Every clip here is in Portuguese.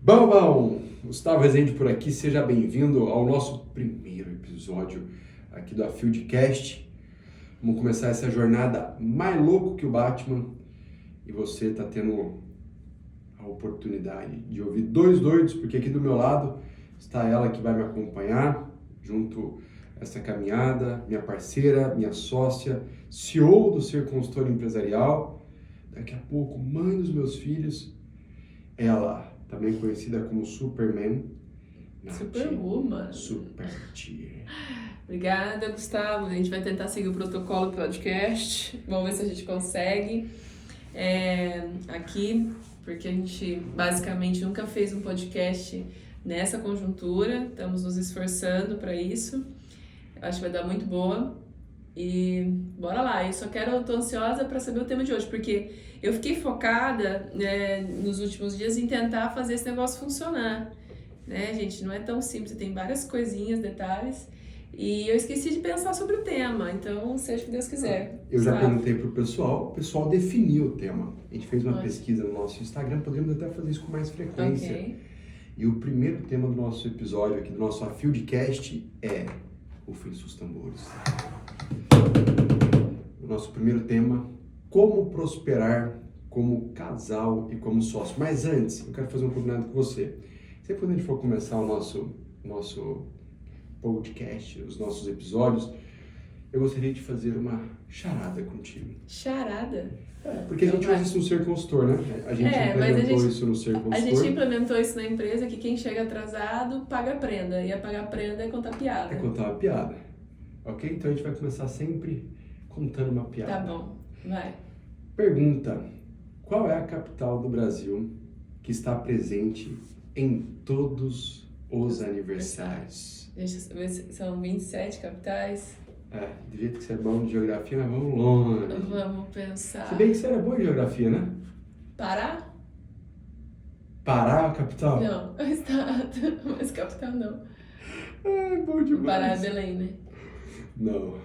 Bom, Gustavo Rezende por aqui, seja bem-vindo ao nosso primeiro episódio aqui do Afildcast. Vamos começar essa jornada mais louco que o Batman e você está tendo a oportunidade de ouvir dois doidos, porque aqui do meu lado está ela que vai me acompanhar junto a essa caminhada, minha parceira, minha sócia, CEO do Ser Consultor Empresarial, daqui a pouco mãe dos meus filhos, ela, também conhecida como Superman. Superwoman. Super tia. Obrigada, Gustavo. A gente vai tentar seguir o protocolo do podcast. Vamos ver se a gente consegue aqui, porque a gente basicamente nunca fez um podcast nessa conjuntura. Estamos nos esforçando para isso. Acho que vai dar muito boa. E bora lá. Eu tô ansiosa para saber o tema de hoje, porque eu fiquei focada nos últimos dias em tentar fazer esse negócio funcionar. Né, gente? Não é tão simples, tem várias coisinhas, detalhes. E eu esqueci de pensar sobre o tema, então seja o que Deus quiser. Eu já perguntei pro pessoal, o pessoal definiu o tema. A gente fez uma pesquisa no nosso Instagram, podemos até fazer isso com mais frequência. Okay. E o primeiro tema do nosso episódio aqui, do nosso Afildcast, é Rufem os tambores. O nosso primeiro tema, como prosperar como casal e como sócio. Mas antes, eu quero fazer um combinado com você. Sempre quando a gente for começar o nosso podcast, os nossos episódios, eu gostaria de fazer uma charada contigo. Charada? Porque a gente usa isso no Ser Consultor, né? A gente implementou isso no Ser Consultor. A gente implementou isso na empresa, que quem chega atrasado paga a prenda. E a pagar a prenda é contar piada. É contar uma piada. Ok? Então a gente vai começar sempre contando uma piada. Tá bom, vai. Pergunta: qual é a capital do Brasil que está presente em todos os aniversários? Deixa eu ver se são 27 capitais. Do jeito que você é bom de geografia, nós vamos longe. Vamos pensar. Se bem que você era boa em geografia, né? Pará? Pará, a capital? Não, estado, mas capital não. Bom demais. Pará é Belém, né? Não.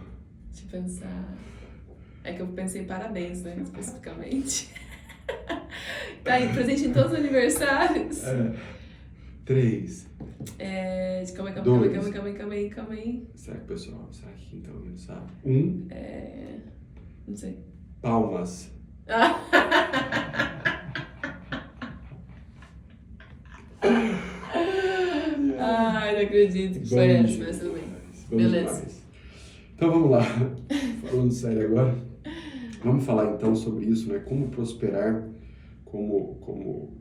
Deixa eu pensar. É que eu pensei em parabéns, né? Especificamente. Tá aí, presente em todos os aniversários. 3. Calma aí. Será que o pessoal, será que quem tá ouvindo sabe? 1. Não sei. Palmas. Ai, não acredito que foi essa, mas tudo bem. Beleza. Demais. Então vamos lá. Falando sério agora. Vamos falar então sobre isso, né? Como prosperar como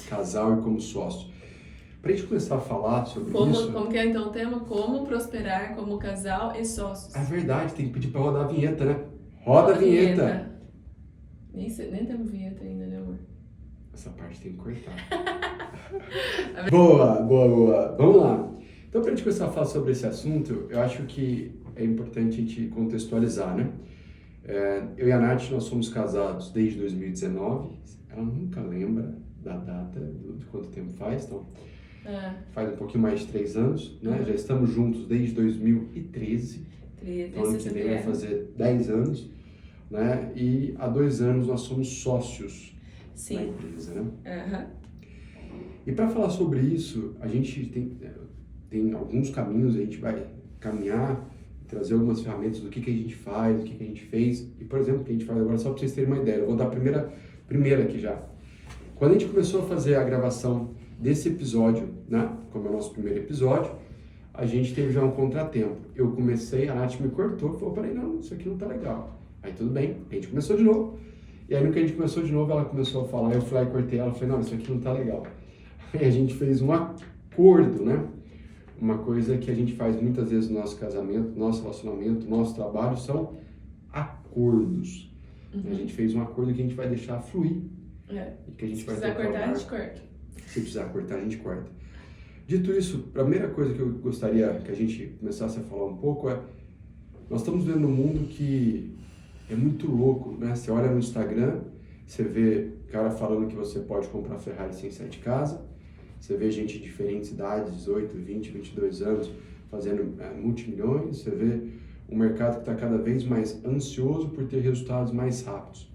casal e como sócio. Pra gente começar a falar sobre isso... Como que é então o tema? Como prosperar como casal e sócios. É verdade, tem que pedir pra rodar a vinheta, né? Roda a vinheta. Nem temos vinheta ainda, né, amor? Essa parte tem que cortar. Boa. Vamos lá. Então, pra gente começar a falar sobre esse assunto, eu acho que é importante a gente contextualizar, né? Eu e a Nath, nós somos casados desde 2019. Ela nunca lembra da data, de quanto tempo faz, então... Faz um pouquinho mais de 3 anos, né? Já estamos juntos desde 2013. Então, ano que vem vai fazer 10 anos, né? E há 2 anos nós somos sócios da empresa, né? E para falar sobre isso, a gente tem alguns caminhos, a gente vai caminhar, trazer algumas ferramentas do que a gente faz, do que a gente fez. E, por exemplo, o que a gente faz agora, só para vocês terem uma ideia, eu vou dar a primeira aqui já. Quando a gente começou a fazer a gravação desse episódio, né, como é o nosso primeiro episódio, a gente teve já um contratempo. Eu comecei, a Nath me cortou, falou, peraí, não, isso aqui não tá legal. Aí tudo bem, a gente começou de novo. E aí no que a gente começou de novo, ela começou a falar, eu fui lá e cortei ela, falei, não, isso aqui não tá legal. Aí a gente fez um acordo, né? Uma coisa que a gente faz muitas vezes no nosso casamento, nosso relacionamento, nosso trabalho, são acordos. A gente fez um acordo que a gente vai deixar fluir. E que a gente Se precisar cortar, a gente corta. Se precisar cortar, a gente corta. Dito isso, a primeira coisa que eu gostaria que a gente começasse a falar um pouco é... Nós estamos vendo um mundo que é muito louco, né? Você olha no Instagram, você vê cara falando que você pode comprar Ferrari sem sair de casa. Você vê gente de diferentes idades, 18, 20, 22 anos, fazendo multimilhões. Você vê um mercado que está cada vez mais ansioso por ter resultados mais rápidos.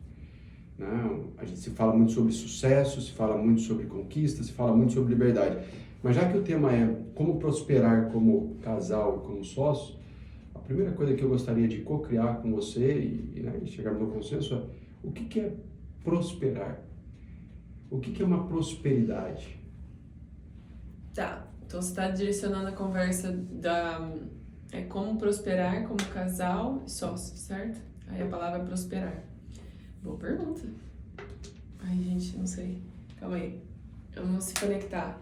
né? A gente se fala muito sobre sucesso, se fala muito sobre conquista, se fala muito sobre liberdade. Mas já que o tema é como prosperar como casal e como sócio, a primeira coisa que eu gostaria de co-criar com você e chegarmos no consenso é o que é prosperar? O que é uma prosperidade? Tá, então você está direcionando a conversa como prosperar como casal e sócio, certo? Aí a palavra é prosperar. Boa pergunta. Ai, gente, não sei. Calma aí. Vamos se conectar.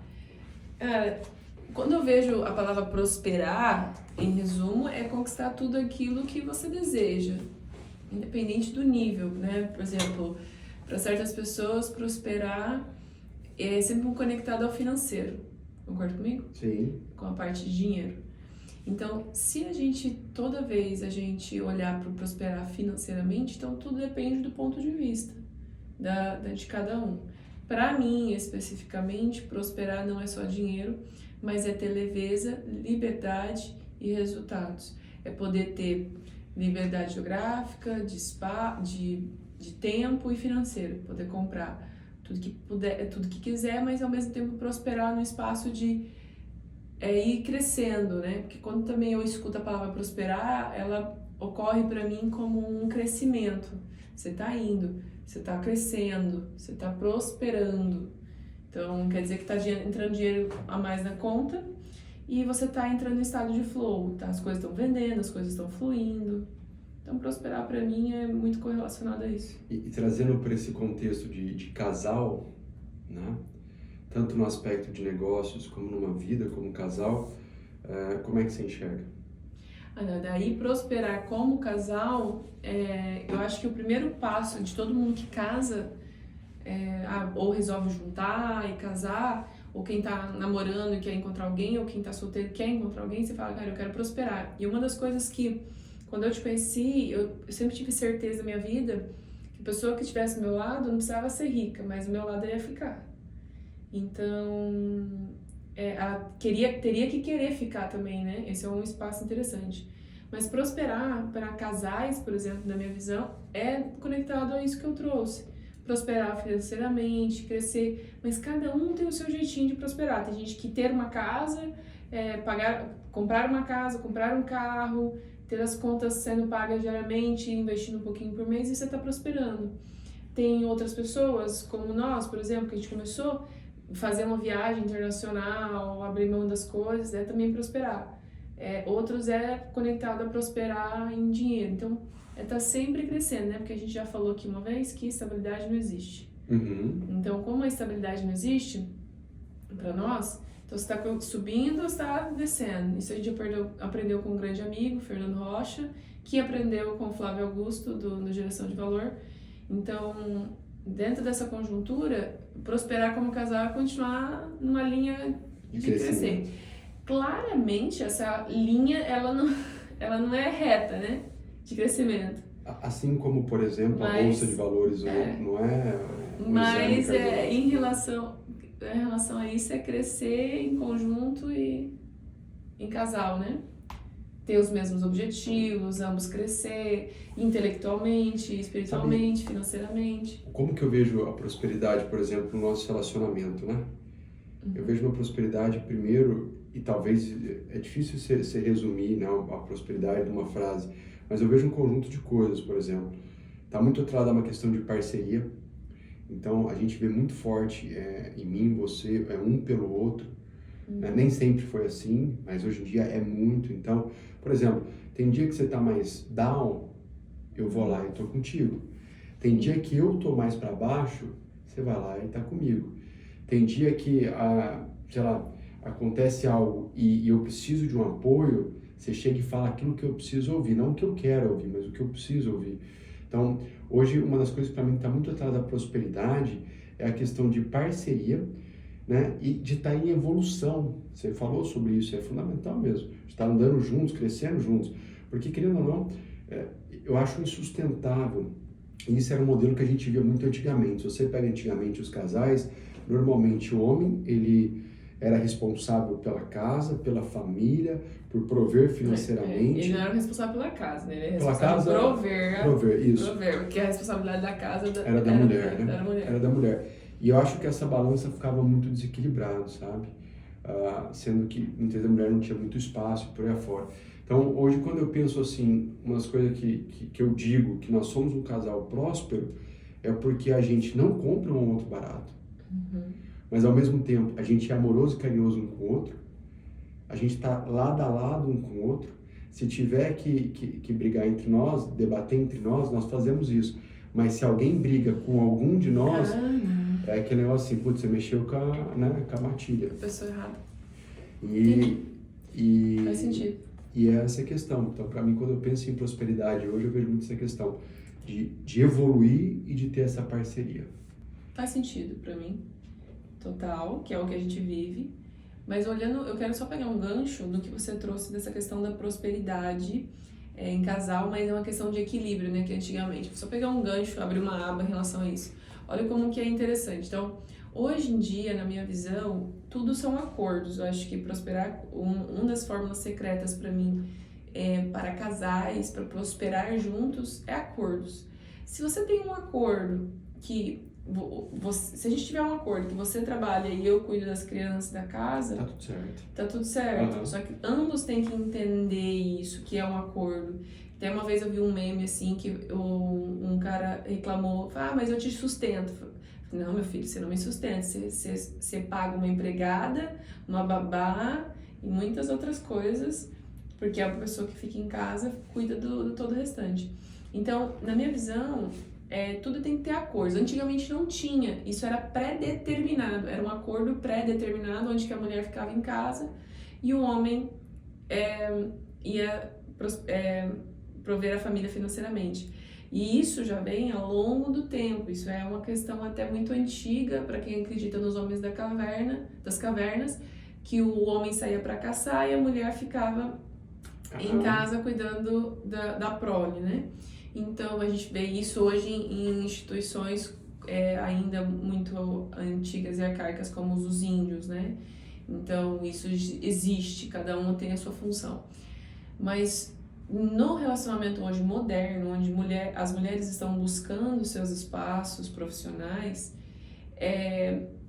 Quando eu vejo a palavra prosperar, em resumo, é conquistar tudo aquilo que você deseja, independente do nível, né? Por exemplo, para certas pessoas, prosperar é sempre conectado ao financeiro. Concorda comigo? Sim. Com a parte de dinheiro. Então, se toda vez a gente olhar para o prosperar financeiramente, então tudo depende do ponto de vista de cada um. Para mim, especificamente, prosperar não é só dinheiro, mas é ter leveza, liberdade e resultados. É poder ter liberdade geográfica, de tempo e financeiro, poder comprar tudo que puder, tudo que quiser, mas ao mesmo tempo prosperar no espaço de ir crescendo, né? Porque quando também eu escuto a palavra prosperar, ela ocorre para mim como um crescimento. Você está indo, você está crescendo, você está prosperando. Então, quer dizer que está entrando dinheiro a mais na conta e você está entrando em estado de flow, tá? As coisas estão vendendo, as coisas estão fluindo. Então, prosperar para mim é muito correlacionado a isso. E trazendo para esse contexto de casal, né? Tanto no aspecto de negócios como numa vida como casal, como é que você enxerga? Daí, prosperar como casal, eu acho que o primeiro passo de todo mundo que casa, ou resolve juntar e casar, ou quem tá namorando e quer encontrar alguém, ou quem tá solteiro quer encontrar alguém, você fala, cara, eu quero prosperar. E uma das coisas que, quando eu te conheci, eu sempre tive certeza na minha vida que a pessoa que estivesse ao meu lado não precisava ser rica, mas o meu lado ia ficar. Então, teria que querer ficar também, né? Esse é um espaço interessante. Mas prosperar para casais, por exemplo, na minha visão, é conectado a isso que eu trouxe. Prosperar financeiramente, crescer, mas cada um tem o seu jeitinho de prosperar. Tem gente que ter uma casa, comprar uma casa, comprar um carro, ter as contas sendo pagas diariamente, investindo um pouquinho por mês e você está prosperando. Tem outras pessoas, como nós, por exemplo, que a gente começou fazer uma viagem internacional, abrir mão das coisas, é também prosperar. Outros conectado a prosperar em dinheiro. Então, tá sempre crescendo, né? Porque a gente já falou aqui uma vez que estabilidade não existe. Uhum. Então, como a estabilidade não existe, para nós, então você está subindo ou está descendo. Isso a gente aprendeu com um grande amigo, Fernando Rocha, que aprendeu com o Flávio Augusto, do Geração de Valor. Então, dentro dessa conjuntura, prosperar como casal é continuar numa linha de crescer. Claramente, essa linha, ela não é reta, né? De crescimento. Assim como, por exemplo, a Bolsa de Valores não é mas em relação a isso, é crescer em conjunto e em casal, né? Ter os mesmos objetivos, ambos crescer intelectualmente, espiritualmente, financeiramente. Como que eu vejo a prosperidade, por exemplo, no nosso relacionamento, né? Eu vejo uma prosperidade primeiro, e talvez é difícil se resumir, né, a prosperidade numa frase, mas eu vejo um conjunto de coisas, por exemplo. Está muito atrelado a uma questão de parceria. Então, a gente vê muito forte em mim, você, um pelo outro. Né? Nem sempre foi assim, mas hoje em dia é muito. Então, por exemplo, tem dia que você está mais down, eu vou lá e estou contigo. Tem dia que eu estou mais para baixo, você vai lá e está comigo. Tem dia que, sei lá, acontece algo e eu preciso de um apoio, você chega e fala aquilo que eu preciso ouvir, não o que eu quero ouvir, mas o que eu preciso ouvir. Então, hoje, uma das coisas para mim que está muito atrás da prosperidade é a questão de parceria, né? E de estar em evolução. Você falou sobre isso, é fundamental mesmo. Estar andando juntos, crescendo juntos. Porque, querendo ou não, eu acho insustentável. E isso era um modelo que a gente via muito antigamente. Se você pega antigamente os casais, normalmente o homem, ele era responsável pela casa, pela família, por prover financeiramente. Ele não era responsável pela casa, né? Ele era Pela responsável casa, por prover, isso. Porque a responsabilidade da casa Era da mulher, né? Era da mulher. Era da mulher. E eu acho que essa balança ficava muito desequilibrada, sabe? Sendo que muitas vezes a mulher não tinha muito espaço por aí afora. Então, hoje, quando eu penso assim, umas coisas que eu digo que nós somos um casal próspero, é porque a gente não compra um outro barato. Mas, ao mesmo tempo, a gente é amoroso e carinhoso um com o outro. A gente está lado a lado um com o outro. Se tiver que brigar entre nós, debater entre nós fazemos isso. Mas se alguém briga com algum de nós, é aquele negócio assim, putz, você mexeu com a matilha. Pessoa errada. Faz sentido. E é essa a questão. Então, para mim, quando eu penso em prosperidade hoje, eu vejo muito essa questão de evoluir e de ter essa parceria. Faz sentido para mim, total, que é o que a gente vive. Mas olhando, eu quero só pegar um gancho do que você trouxe dessa questão da prosperidade em casal, mas é uma questão de equilíbrio, né, que antigamente. Só pegar um gancho, abrir uma aba em relação a isso. Olha como que é interessante. Então, hoje em dia, na minha visão, tudo são acordos. Eu acho que prosperar, uma das fórmulas secretas para mim, para casais, para prosperar juntos, é acordos. Se você tem um acordo que se a gente tiver um acordo que você trabalha e eu cuido das crianças da casa, tá tudo certo. Tá tudo certo. Só que ambos têm que entender isso, que é um acordo. Até uma vez eu vi um meme assim, que um cara reclamou, mas eu te sustento. Falei, não, meu filho, você não me sustenta. Você paga uma empregada, uma babá e muitas outras coisas, porque a pessoa que fica em casa cuida do todo o restante. Então, na minha visão, tudo tem que ter acordos. Antigamente não tinha, isso era pré-determinado, era um acordo pré-determinado, onde que a mulher ficava em casa e o homem ia prover a família financeiramente. E isso já vem ao longo do tempo, isso é uma questão até muito antiga, para quem acredita nos homens das cavernas, que o homem saía para caçar e a mulher ficava em casa cuidando da prole, né? Então, a gente vê isso hoje em instituições ainda muito antigas e arcaicas, como os dos índios, né? Então, isso existe, cada um tem a sua função. Mas, no relacionamento hoje moderno, onde as mulheres estão buscando seus espaços profissionais,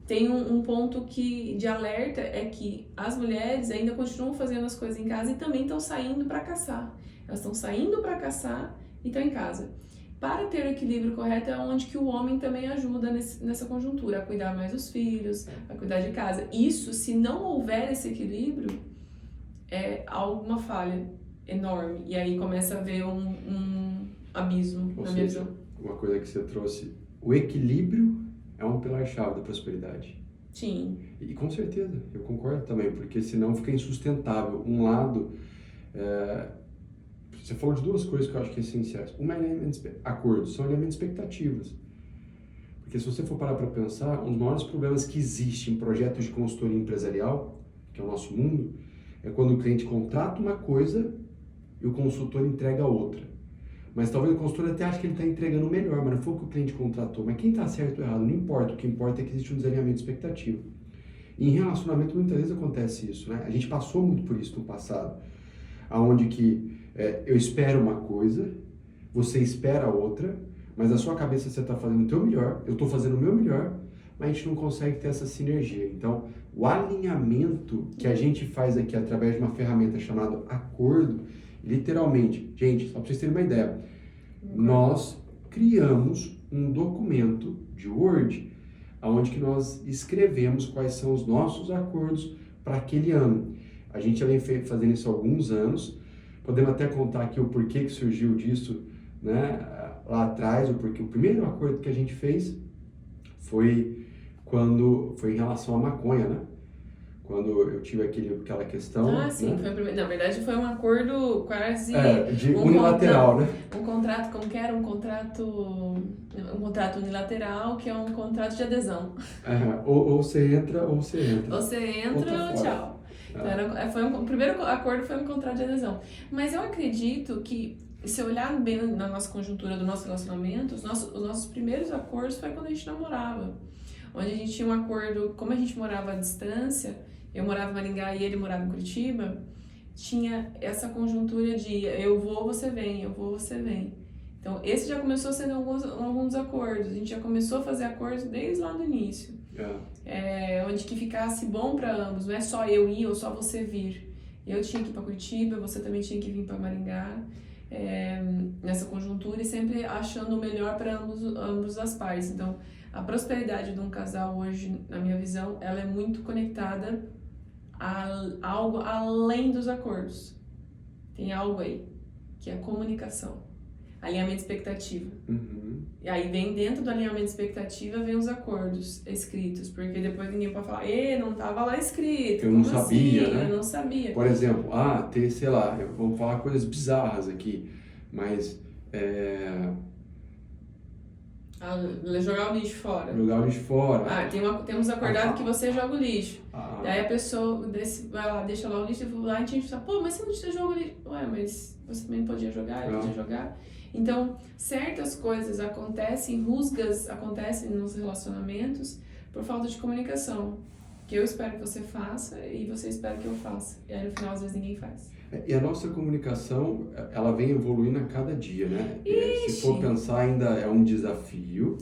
tem um ponto de alerta, é que as mulheres ainda continuam fazendo as coisas em casa e também estão saindo para caçar. Elas estão saindo para caçar e estão em casa. Para ter o equilíbrio correto é onde que o homem também ajuda nessa conjuntura, a cuidar mais dos filhos, a cuidar de casa. Isso, se não houver esse equilíbrio, há alguma falha enorme. E aí começa a haver um abismo, na minha visão. Uma coisa que você trouxe, o equilíbrio é um pilar-chave da prosperidade. Sim. E com certeza, eu concordo também, porque senão fica insustentável. Um lado... Você falou de duas coisas que eu acho que são essenciais. Uma é acordos, são elementos de expectativas. Porque se você for parar para pensar, um dos maiores problemas que existe em projetos de consultoria empresarial, que é o nosso mundo, é quando o cliente contrata uma coisa e o consultor entrega outra. Mas talvez o consultor até ache que ele está entregando melhor, mas não foi o que o cliente contratou. Mas quem está certo ou errado, não importa. O que importa é que existe um desalinhamento de expectativa. E em relacionamento, muitas vezes acontece isso, né? A gente passou muito por isso no passado, aonde que eu espero uma coisa, você espera outra, mas na sua cabeça você está fazendo o teu melhor, eu estou fazendo o meu melhor, mas a gente não consegue ter essa sinergia. Então, o alinhamento que a gente faz aqui através de uma ferramenta chamada acordo, literalmente, gente, só para vocês terem uma ideia, nós criamos um documento de Word, onde que nós escrevemos quais são os nossos acordos para aquele ano. A gente já vem fazendo isso há alguns anos. Podemos até contar aqui o porquê que surgiu disso, né, lá atrás, o primeiro acordo que a gente fez foi em relação à maconha, né? Quando eu tive aquela questão... sim, né? foi o primeiro. Na verdade, foi um acordo quase... unilateral, né? Um contrato, como que era? Um contrato unilateral, que é um contrato de adesão. Ou você entra, ou você entra. Ou você entra, ou tchau. Então, o primeiro acordo foi um contrato de adesão. Mas eu acredito que, se olhar bem na nossa conjuntura do nosso relacionamento, os nossos primeiros acordos foi quando a gente namorava. Onde a gente tinha um acordo, como a gente morava à distância, eu morava em Maringá e ele morava em Curitiba, tinha essa conjuntura de eu vou, você vem, eu vou, você vem. Então, esse já começou sendo alguns acordos. A gente já começou a fazer acordos desde lá no início. Onde que ficasse bom para ambos. Não é só eu ir ou só você vir. Eu tinha que ir para Curitiba, você também tinha que vir para Maringá. Nessa conjuntura e sempre achando o melhor para ambos as partes. Então, a prosperidade de um casal hoje, na minha visão, ela é muito conectada a algo além dos acordos. Tem algo aí, que é a comunicação. Alinhamento de expectativa. E aí vem dentro do alinhamento de expectativa, vem os acordos escritos, porque depois ninguém pode falar, não estava lá escrito. Eu não sabia, assim? né? Eu não sabia. Por exemplo, sei lá, vamos falar coisas bizarras aqui, mas jogar o lixo fora. Jogar o lixo fora. Temos acordado que você joga o lixo. Daí a pessoa vai lá, deixa lá o lixo e lá a gente fala, pô, mas você não joga o lixo? Ué, mas você também podia jogar, eu podia jogar. Então, certas coisas acontecem, rusgas acontecem nos relacionamentos por falta de comunicação. Que eu espero que você faça e você espera que eu faça. E aí no final, às vezes, ninguém faz. E a nossa comunicação, ela vem evoluindo a cada dia, né? Se for pensar, ainda é um desafio.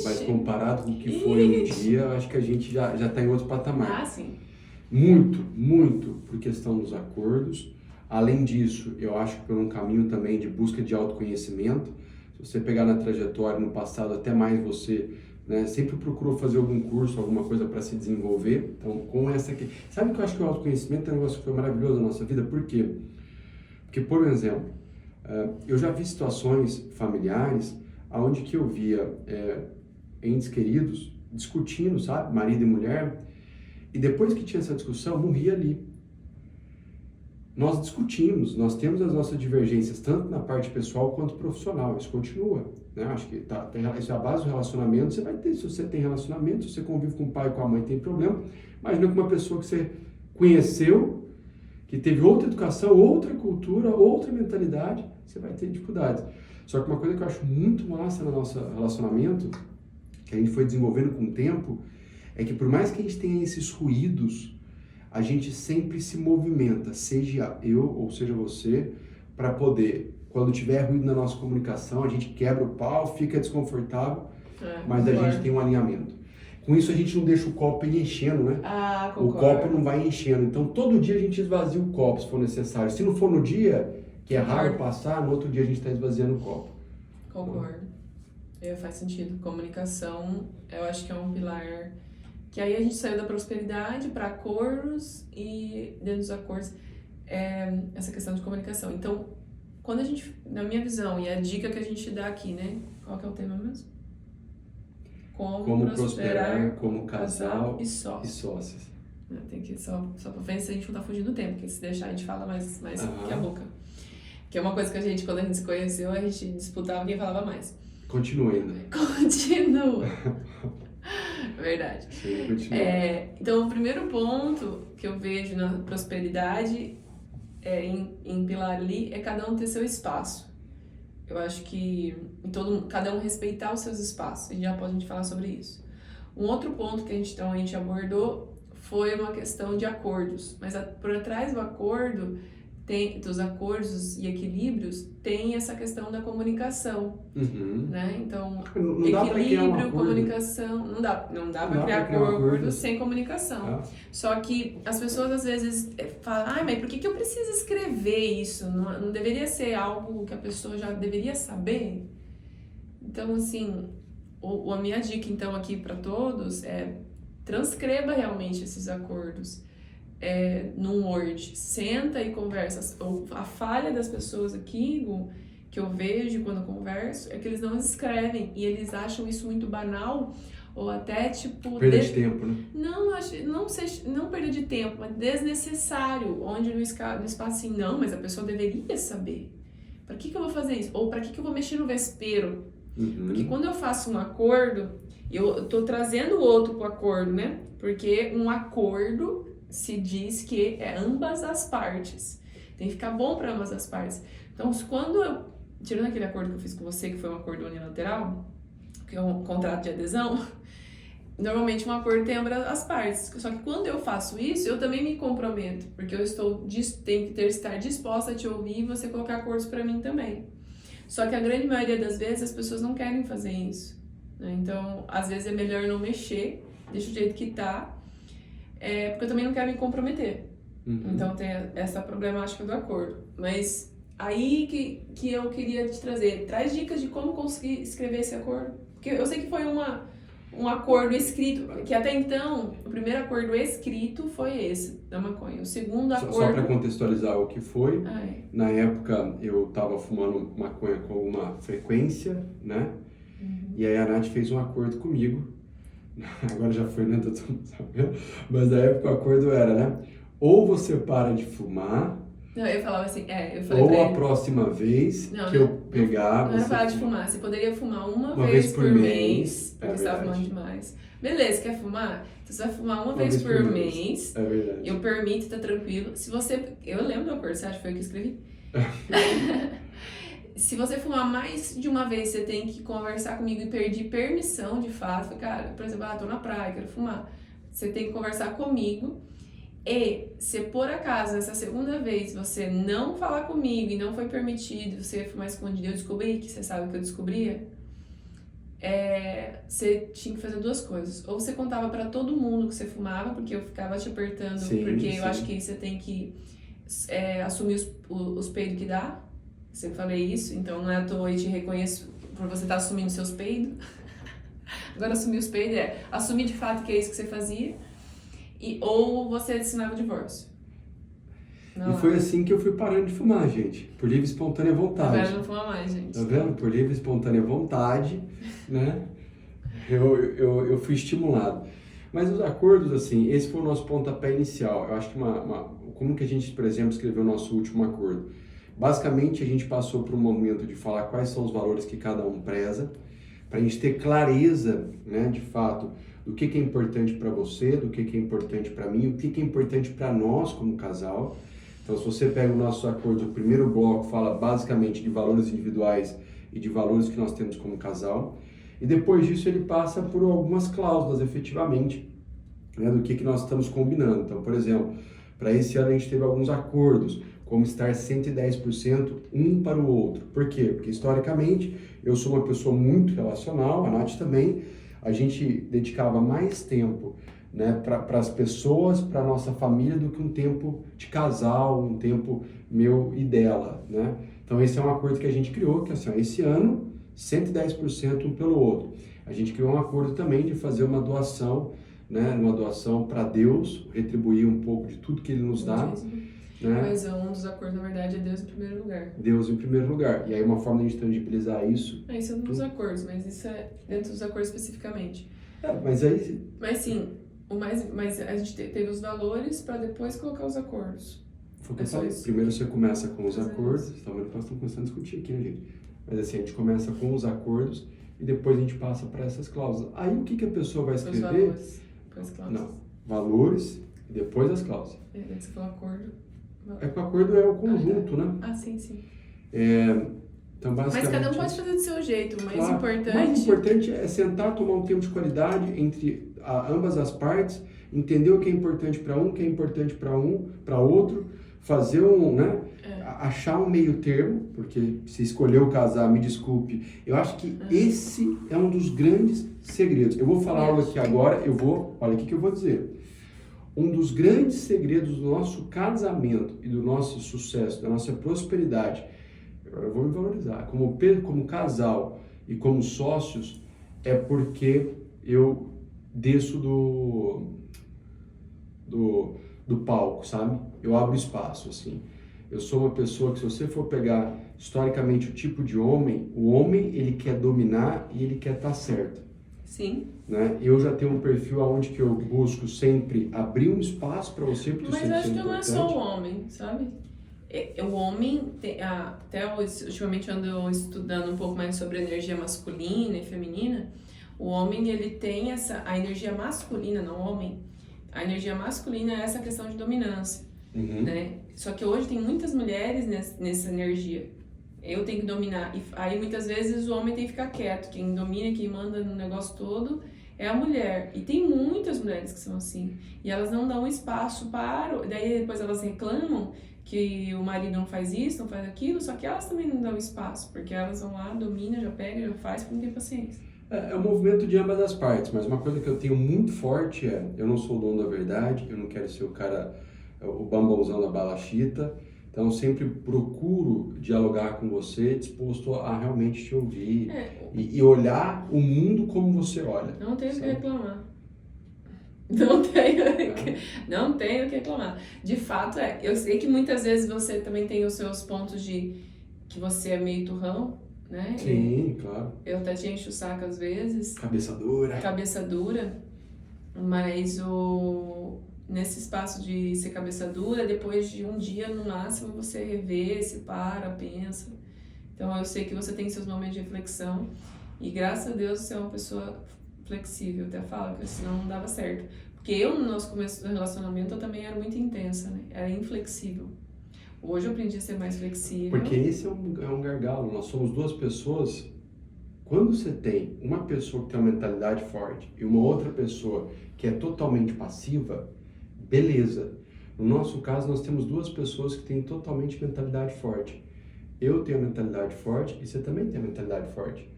Mas comparado com o que foi um dia, eu acho que a gente já está em outro patamar. Sim. Muito por questão dos acordos. Além disso, eu acho que por um caminho também de busca de autoconhecimento. Se você pegar na trajetória, no passado, até mais você, né, sempre procurou fazer algum curso, alguma coisa para se desenvolver. Então, com essa aqui... Sabe que eu acho que o autoconhecimento é um negócio que foi maravilhoso na nossa vida? Por quê? Porque, por exemplo, eu já vi situações familiares onde que eu via entes queridos discutindo, sabe? Marido e mulher. E depois que tinha essa discussão, morria ali. Nós discutimos, nós temos as nossas divergências, tanto na parte pessoal quanto profissional, isso continua, né? Acho que isso é a base do relacionamento, você vai ter, se você tem relacionamento, se você convive com o pai e com a mãe, tem problema, imagina com uma pessoa que você conheceu, que teve outra educação, outra cultura, outra mentalidade, você vai ter dificuldades. Só que uma coisa que eu acho muito massa no nosso relacionamento, que a gente foi desenvolvendo com o tempo, é que por mais que a gente tenha esses ruídos, a gente sempre se movimenta, seja eu ou seja você, para poder, quando tiver ruído na nossa comunicação, a gente quebra o pau, fica desconfortável, mas a gente tem um alinhamento. Com isso a gente não deixa o copo ir enchendo, né? O copo não vai enchendo. Então todo dia a gente esvazia o copo se for necessário. Se não for no dia, que é raro passar, no outro dia a gente está esvaziando o copo. Concordo. Faz sentido. Comunicação, eu acho que é um pilar... Que aí a gente saiu da prosperidade para acordos e dentro dos acordos essa questão de comunicação. Então, quando a gente, na minha visão, e a dica que a gente dá aqui, né? Qual que é o tema mesmo? Como prosperar como casal e sócios. Tem que só pra frente, se a gente não tá fugindo do tempo, porque se deixar a gente fala mais que a boca. Que é uma coisa que a gente, quando a gente se conheceu, a gente disputava quem falava mais. Continua ainda. Continua. Verdade. Sim, continua. Então, o primeiro ponto que eu vejo na prosperidade em pilar ali é cada um ter seu espaço. Eu acho que cada um respeitar os seus espaços. E já pode a gente falar sobre isso. Um outro ponto que a gente abordou foi uma questão de acordos. Mas por trás do acordo, dos acordos e equilíbrios, tem essa questão da comunicação. Né? Então, não equilíbrio, comunicação... Não dá para criar acordo sem comunicação. Só que as pessoas às vezes falam, mas por que eu preciso escrever isso? Não deveria ser algo que a pessoa já deveria saber? Então, assim, a minha dica então aqui para todos é transcreva realmente esses acordos. Num Word, senta e conversa. A falha das pessoas aqui, que eu vejo quando eu converso, é que eles não escrevem e eles acham isso muito banal ou até tipo... Perda de tempo, né? Não perda de tempo, mas desnecessário, onde no espaço assim, não, mas a pessoa deveria saber. Para que eu vou fazer isso? Ou para que eu vou mexer no vespeiro? Porque quando eu faço um acordo, eu tô trazendo o outro pro acordo, né? Porque um acordo... se diz que é ambas as partes. Tem que ficar bom para ambas as partes. Então, quando tirando aquele acordo que eu fiz com você, que foi um acordo unilateral, que é um contrato de adesão, normalmente um acordo tem ambas as partes. Só que quando eu faço isso, eu também me comprometo, porque tenho que estar disposta a te ouvir e você colocar acordos para mim também. Só que a grande maioria das vezes as pessoas não querem fazer isso, né? Então, às vezes é melhor não mexer, deixa o jeito que tá, porque eu também não quero me comprometer. Então tem essa problemática do acordo. Mas aí que eu queria te trazer, traz dicas de como conseguir escrever esse acordo. Porque eu sei que foi um acordo escrito, que até então, o primeiro acordo escrito foi esse, da maconha. O segundo acordo... Só para contextualizar o que foi, na época eu estava fumando maconha com uma frequência, né? E aí a Nath fez um acordo comigo. Agora já foi, né? Mas na época o acordo era, né? Ou você para de fumar... Não, eu falava assim, eu falei ou pra a ele, próxima vez eu pegar... Não era parar de fumar, você poderia fumar uma vez vez por mês, porque você estava fumando demais. Beleza, quer fumar? Você vai fumar uma vez por mês. É verdade. Eu permito, tá tranquilo. Se você... Eu lembro do acordo, você acha que foi eu que escrevi? Se você fumar mais de uma vez, você tem que conversar comigo e pedir permissão, de fato. Cara, por exemplo, tô na praia, quero fumar. Você tem que conversar comigo. E se por acaso, essa segunda vez, você não falar comigo e não foi permitido, você fumar escondido, eu descobri, que você sabe que eu descobria, você tinha que fazer duas coisas. Ou você contava pra todo mundo que você fumava, porque eu ficava te apertando, porque eu acho que você tem que assumir os peidos que dá. Sempre falei isso, então não é à toa, eu te reconheço por você estar assumindo seus peidos. Agora assumir os peidos assumir de fato que é isso que você fazia. Ou você assinava o divórcio. E foi assim que eu fui parando de fumar, gente. Por livre e espontânea vontade. Agora não fuma mais, gente. Tá vendo? Por livre e espontânea vontade, né? Eu fui estimulado. Mas os acordos, assim, esse foi o nosso pontapé inicial. Eu acho que como que a gente, por exemplo, escreveu o nosso último acordo? Basicamente, a gente passou por um momento de falar quais são os valores que cada um preza, para a gente ter clareza, né, de fato, do que é importante para você, do que é importante para mim, o que é importante para nós como casal. Então, se você pega o nosso acordo, o primeiro bloco fala basicamente de valores individuais e de valores que nós temos como casal. E depois disso ele passa por algumas cláusulas, efetivamente, né, do que nós estamos combinando. Então, por exemplo, para esse ano a gente teve alguns acordos, como estar 110% um para o outro. Por quê? Porque historicamente eu sou uma pessoa muito relacional, a Nath também. A gente dedicava mais tempo, né, para as pessoas, para a nossa família, do que um tempo de casal, um tempo meu e dela, né? Então esse é um acordo que a gente criou, que assim, esse ano, 110% um pelo outro. A gente criou um acordo também de fazer uma doação, né, uma doação para Deus, retribuir um pouco de tudo que Ele nos dá. Né? Mas um dos acordos, na verdade, é Deus em primeiro lugar. Deus em primeiro lugar. E aí uma forma de a gente tangibilizar isso... Isso é um dos acordos, mas isso é dentro dos acordos especificamente. Mas aí... Mas sim, mas a gente teve os valores para depois colocar os acordos. Foi o que eu falei. Primeiro você começa com os acordos. Tá vendo que nós estamos começando a discutir aqui, né, gente? Mas assim, a gente começa com os acordos e depois a gente passa para essas cláusulas. Aí o que a pessoa vai escrever? Os valores, as cláusulas. Não, valores e depois as cláusulas. Você falou acordo. É que o acordo é o conjunto, né? Sim. Então, basicamente, mas cada um pode fazer do seu jeito, o mais importante... O mais importante é sentar, tomar um tempo de qualidade entre ambas as partes, entender o que é importante para um, o que é importante para outro, fazer achar um meio termo, porque se escolheu casar, me desculpe, eu acho que esse é um dos grandes segredos. Eu vou falar algo aqui agora, olha o que eu vou dizer. Um dos grandes segredos do nosso casamento e do nosso sucesso, da nossa prosperidade, agora eu vou me valorizar, como casal e como sócios, é porque eu desço do palco, sabe? Eu abro espaço, assim. Eu sou uma pessoa que, se você for pegar historicamente o tipo de homem, o homem, ele quer dominar e ele quer estar certo. Sim. Né? Eu já tenho um perfil onde que eu busco sempre abrir um espaço para você, porque mas eu acho que não é só o homem, sabe? O homem, até ultimamente ando estudando um pouco mais sobre a energia masculina e feminina. O homem, ele tem a energia masculina, não o homem. A energia masculina é essa questão de dominância, né? Só que hoje tem muitas mulheres nessa energia. Eu tenho que dominar. E aí, muitas vezes, o homem tem que ficar quieto. Quem domina, quem manda no negócio todo é a mulher. E tem muitas mulheres que são assim. E elas não dão espaço para... Daí depois elas reclamam que o marido não faz isso, não faz aquilo, só que elas também não dão espaço, porque elas vão lá, dominam, já pegam, já faz, porque não tem paciência. É um movimento de ambas as partes, mas uma coisa que eu tenho muito forte é, eu não sou o dono da verdade, eu não quero ser o cara, o bambãozão da balachita, então eu sempre procuro dialogar com você, disposto a realmente te ouvir e olhar o mundo como você olha. Não tenho o que sabe? reclamar. Não tenho o que reclamar. De fato, eu sei que muitas vezes você também tem os seus pontos de que você é meio turrão, né? Sim, claro. Eu até te encho o saco às vezes. Cabeça dura. Mas nesse espaço de ser cabeça dura, depois de um dia no máximo você revê, se para, pensa. Então eu sei que você tem seus momentos de reflexão e graças a Deus você é uma pessoa flexível, até falo que senão não dava certo. Porque eu, no nosso começo do relacionamento, eu também era muito intensa, né? Era inflexível. Hoje eu aprendi a ser mais flexível. Porque esse é um gargalo. Nós somos duas pessoas. Quando você tem uma pessoa que tem uma mentalidade forte e uma outra pessoa que é totalmente passiva, beleza. No nosso caso, nós temos duas pessoas que têm totalmente mentalidade forte. Eu tenho a mentalidade forte e você também tem a mentalidade forte.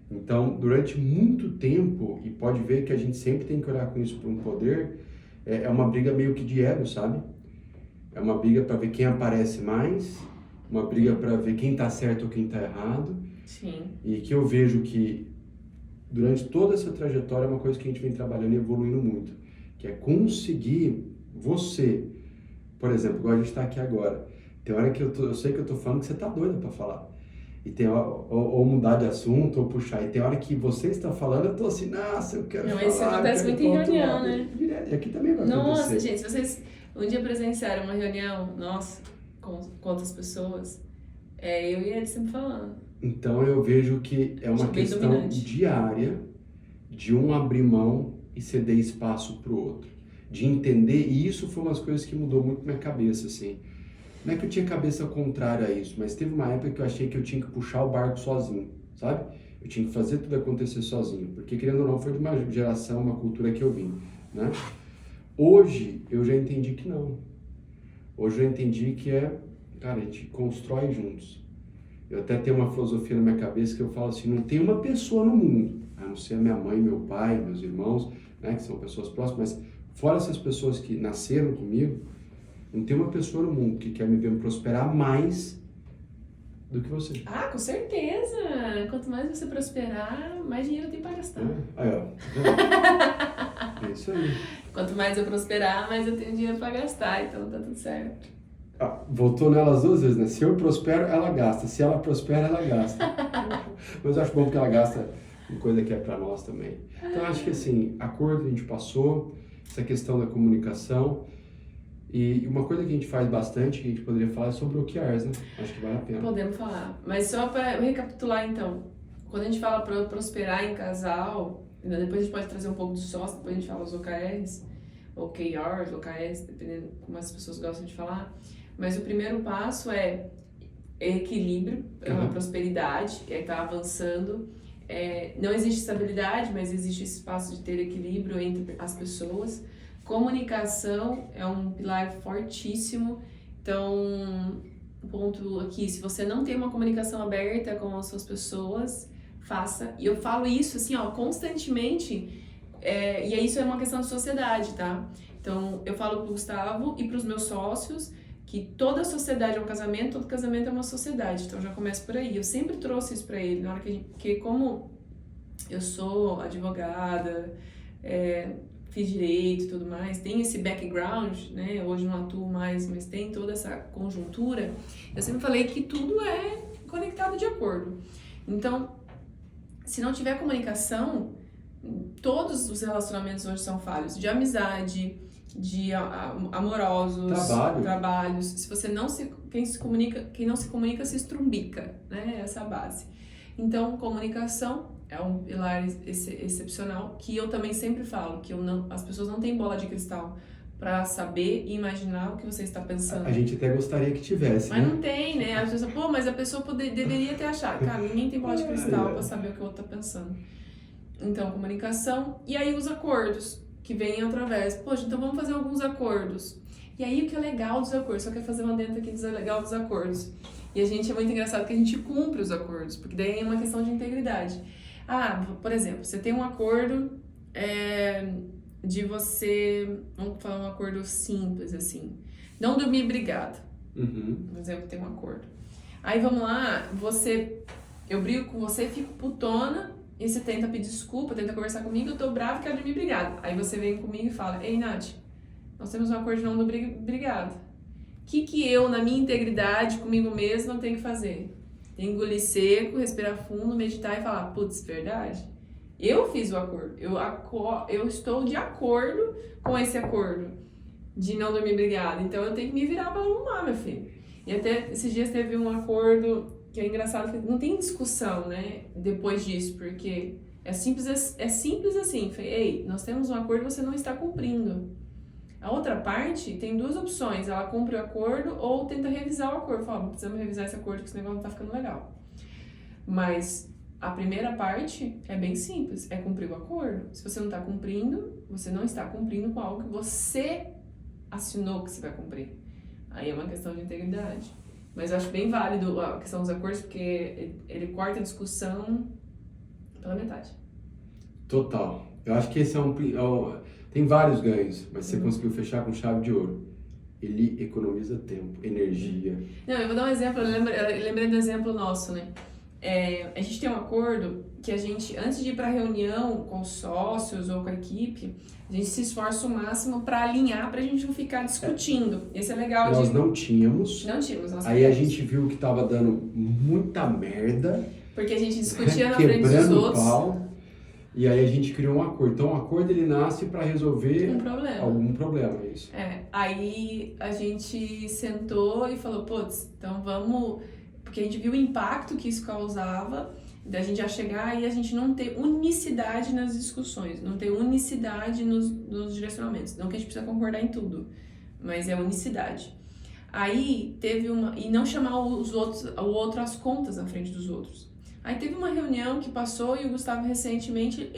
Então, durante muito tempo, e pode ver que a gente sempre tem que olhar com isso para um poder, é uma briga meio que de ego, sabe? É uma briga para ver quem aparece mais, uma briga para ver quem está certo ou quem está errado. Sim. E que eu vejo que, durante toda essa trajetória, é uma coisa que a gente vem trabalhando e evoluindo muito, que é conseguir você, por exemplo, igual a gente está aqui agora, tem hora que eu sei que eu tô falando que você tá doida para falar. E tem hora, ou mudar de assunto, ou puxar. E tem hora que você está falando, eu tô assim, nossa, eu quero falar. Isso acontece muito em reunião, né? E aqui também vai acontecer. Nossa, gente, se vocês um dia presenciaram uma reunião, nossa, com quantas pessoas, eu e ele sempre falando. Então eu vejo que é uma questão diária de um abrir mão e ceder espaço pro outro. De entender, e isso foi uma das coisas que mudou muito minha cabeça, assim. Não é que eu tinha cabeça contrária a isso, mas teve uma época que eu achei que eu tinha que puxar o barco sozinho, sabe? Eu tinha que fazer tudo acontecer sozinho, porque querendo ou não, foi de uma geração, uma cultura que eu vim, né? Hoje, eu já entendi que não. Hoje eu entendi que cara, a gente constrói juntos. Eu até tenho uma filosofia na minha cabeça que eu falo assim, não tem uma pessoa no mundo, a não ser a minha mãe, meu pai, meus irmãos, né, que são pessoas próximas, mas fora essas pessoas que nasceram comigo, não tem uma pessoa no mundo que quer me ver prosperar mais do que você. Ah, com certeza! Quanto mais você prosperar, mais dinheiro tem pra gastar. Aí, ó. É isso aí. Quanto mais eu prosperar, mais eu tenho dinheiro pra gastar, então tá tudo certo. Voltou nelas duas vezes, né? Se eu prospero, ela gasta. Se ela prospera, ela gasta. Mas eu acho bom porque ela gasta em coisa que é pra nós também. Então, acho que assim, acordo a gente passou, essa questão da comunicação. E uma coisa que a gente faz bastante, que a gente poderia falar, é sobre OKRs, né? Acho que vale a pena. Podemos falar. Mas só para recapitular, então. Quando a gente fala para prosperar em casal, depois a gente pode trazer um pouco de sócio, depois a gente fala os OKRs, OKRs, dependendo como as pessoas gostam de falar. Mas o primeiro passo é equilíbrio, é uma prosperidade, é estar avançando. Não existe estabilidade, mas existe esse espaço de ter equilíbrio entre as pessoas. Comunicação é um pilar fortíssimo, então, um ponto aqui, se você não tem uma comunicação aberta com as suas pessoas, faça, e eu falo isso assim, ó, constantemente, e isso é uma questão de sociedade, tá? Então, eu falo pro Gustavo e pros meus sócios que toda sociedade é um casamento, todo casamento é uma sociedade, então já começa por aí, eu sempre trouxe isso pra ele, na hora que como eu sou advogada, fiz direito e tudo mais, tem esse background, né? Hoje não atuo mais, mas tem toda essa conjuntura. Eu sempre falei que tudo é conectado de acordo. Então, se não tiver comunicação, todos os relacionamentos hoje são falhos, de amizade, de amorosos, trabalhos. Se você não quem não se comunica se estrumbica, né? Essa é a base. Então, comunicação é um pilar excepcional, que eu também sempre falo, que as pessoas não têm bola de cristal para saber e imaginar o que você está pensando. A gente até gostaria que tivesse, mas né? não tem, né? As pessoas, mas a pessoa deveria ter achado. Cara, ninguém tem bola de cristal para saber o que o outro está pensando. Então, comunicação. E aí os acordos, que vêm através. Poxa, então vamos fazer alguns acordos. E aí o que é legal dos acordos, só quer fazer uma dentro aqui do legal dos acordos. E a gente é muito engraçado que a gente cumpre os acordos, porque daí é uma questão de integridade. Por exemplo, você tem um acordo de você, vamos falar um acordo simples assim, não dormir brigado. Por exemplo, tem um acordo. Aí vamos lá, eu brigo com você, fico putona, e você tenta pedir desculpa, tenta conversar comigo, eu tô bravo e quero dormir brigado. Aí você vem comigo e fala, ei Nath, nós temos um acordo de não dormir brigado. O que eu, na minha integridade, comigo mesma, tenho que fazer? Engolir seco, respirar fundo, meditar e falar, putz, verdade? Eu fiz o acordo, eu estou de acordo com esse acordo de não dormir brigado, então eu tenho que me virar para arrumar, meu filho. E até esses dias teve um acordo que é engraçado, que não tem discussão, né, depois disso, porque é simples assim, ei, nós temos um acordo e você não está cumprindo. A outra parte tem duas opções, ela cumpre o acordo ou tenta revisar o acordo, fala, precisamos revisar esse acordo que esse negócio não tá ficando legal. Mas a primeira parte é bem simples, é cumprir o acordo. Se você não está cumprindo, você não está cumprindo com algo que você assinou que você vai cumprir. Aí é uma questão de integridade. Mas eu acho bem válido a questão dos acordos, porque ele corta a discussão pela metade. Total. Eu acho que esse tem vários ganhos, mas você conseguiu fechar com chave de ouro. Ele economiza tempo, energia. Não, eu vou dar um exemplo, eu lembrei do exemplo nosso, né? A gente tem um acordo que a gente, antes de ir para reunião com os sócios ou com a equipe, a gente se esforça o máximo para alinhar, para a gente não ficar discutindo. Esse é legal. Nós não tínhamos. Aí a gente viu que tava dando muita merda. Porque a gente discutia na frente dos outros. Pau, e aí a gente criou um acordo. Então o acordo ele nasce para resolver algum problema, é isso. Aí a gente sentou e falou, putz, então vamos... Porque a gente viu o impacto que isso causava, da gente já chegar e a gente não ter unicidade nas discussões, não ter unicidade nos direcionamentos. Não que a gente precisa concordar em tudo, mas é unicidade. Aí teve e não chamar o outro às contas na frente dos outros. Aí teve uma reunião que passou e o Gustavo recentemente,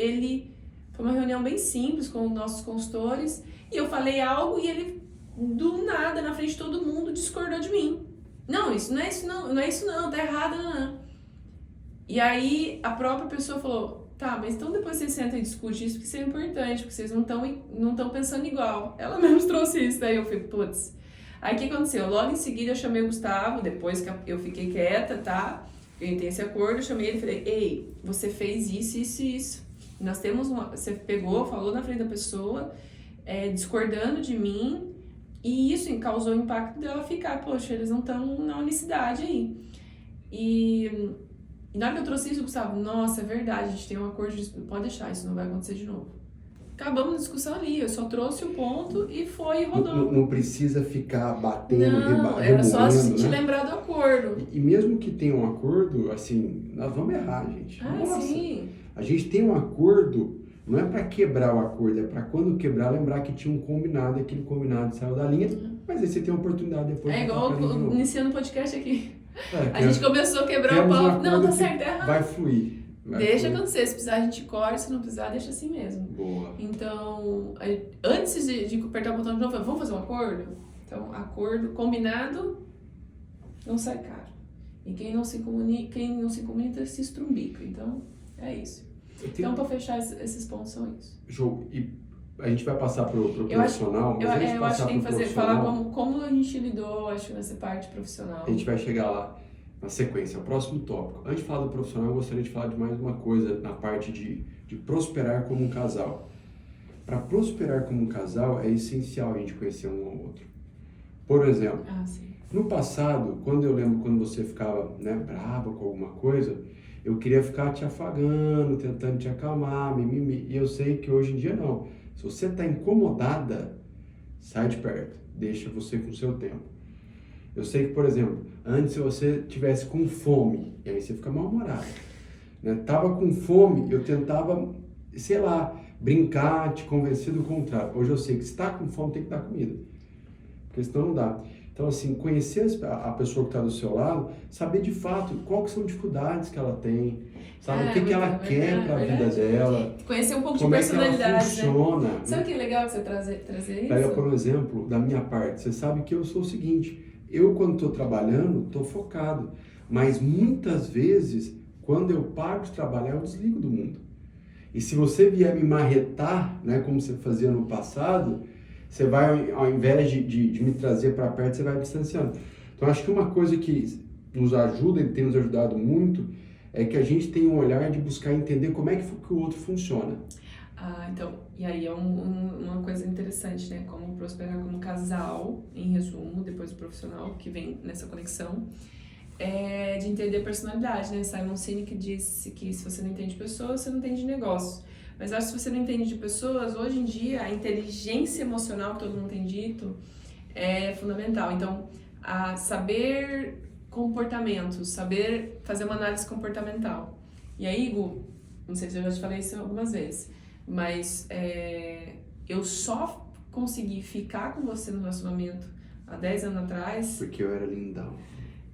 foi uma reunião bem simples com os nossos consultores, e eu falei algo e ele, do nada, na frente de todo mundo, discordou de mim. Não, isso não é isso não, tá errado, não. E aí a própria pessoa falou, tá, mas então depois vocês sentam e discutem isso, porque isso é importante, porque vocês não estão pensando igual. Ela mesmo trouxe isso, daí eu falei, putz. Aí o que aconteceu? Logo em seguida eu chamei o Gustavo, depois que eu fiquei quieta, tá? Eu entrei esse acordo, eu chamei ele e falei, ei, você fez isso, isso e isso. Nós temos você pegou, falou na frente da pessoa, discordando de mim, e isso causou o impacto dela ficar, poxa, eles não estão na unicidade aí. E na hora que eu trouxe isso, Gustavo, nossa, é verdade, a gente tem um acordo, pode deixar, isso não vai acontecer de novo. Acabamos a discussão ali, eu só trouxe o ponto e foi e rodou. Não precisa ficar batendo, remoendo, era só te lembrar do acordo. E mesmo que tenha um acordo, assim, nós vamos errar, gente. Nossa, sim. A gente tem um acordo... Não é para quebrar o acordo, é para quando quebrar, lembrar que tinha um combinado e aquele combinado saiu da linha, mas aí você tem a oportunidade depois. É igual iniciando o podcast aqui. A gente começou a quebrar o pau, não, tá certo, é errado. Vai fluir. Deixa acontecer, se precisar a gente corre, se não precisar, deixa assim mesmo. Boa. Então, antes de apertar o botão de novo, vamos fazer um acordo? Então, acordo combinado não sai caro. E quem não se comunica se estrumbica. Então, é isso. Então, para fechar, esses pontos são isso. Show. E a gente vai passar pro profissional? Eu acho que tem que falar como a gente lidou, acho, nessa parte profissional. A gente vai chegar lá na sequência, o próximo tópico. Antes de falar do profissional, eu gostaria de falar de mais uma coisa na parte de prosperar como um casal. Para prosperar como um casal, é essencial a gente conhecer um ao outro. Por exemplo, no passado, quando você ficava brava com alguma coisa, eu queria ficar te afagando, tentando te acalmar, mimimi. E eu sei que hoje em dia não. Se você está incomodada, sai de perto. Deixa você com o seu tempo. Eu sei que, por exemplo, antes se você tivesse com fome, e aí você fica mal-humorado. Tava com fome, eu tentava, sei lá, brincar, te convencer do contrário. Hoje eu sei que se está com fome, tem que dar comida. Porque senão não dá. Então, assim, conhecer a pessoa que está do seu lado, saber de fato quais que são as dificuldades que ela tem, sabe? O que ela quer para a vida dela. Conhecer um pouco de como é que ela personalidade, funciona. né? Sabe o que é legal você trazer isso? Pega, por exemplo, da minha parte. Você sabe que eu sou o seguinte, eu quando estou trabalhando, estou focado. Mas muitas vezes, quando eu paro de trabalhar, eu desligo do mundo. E se você vier me marretar, né, como você fazia no passado, você vai, ao invés de me trazer para perto, você vai me distanciando. Então, acho que uma coisa que nos ajuda, e tem nos ajudado muito, é que a gente tem um olhar de buscar entender como é que o outro funciona. Então, e aí é uma coisa interessante, né? Como prosperar como casal, em resumo, depois do profissional, que vem nessa conexão, de entender personalidade, né? Simon Sinek disse que se você não entende pessoas, você não entende negócios. Mas acho que se você não entende de pessoas, hoje em dia, a inteligência emocional, que todo mundo tem dito, é fundamental. Então, saber comportamentos, saber fazer uma análise comportamental. E aí, Gu, não sei se eu já te falei isso algumas vezes, mas eu só consegui ficar com você no relacionamento há 10 anos atrás... Porque eu era lindão.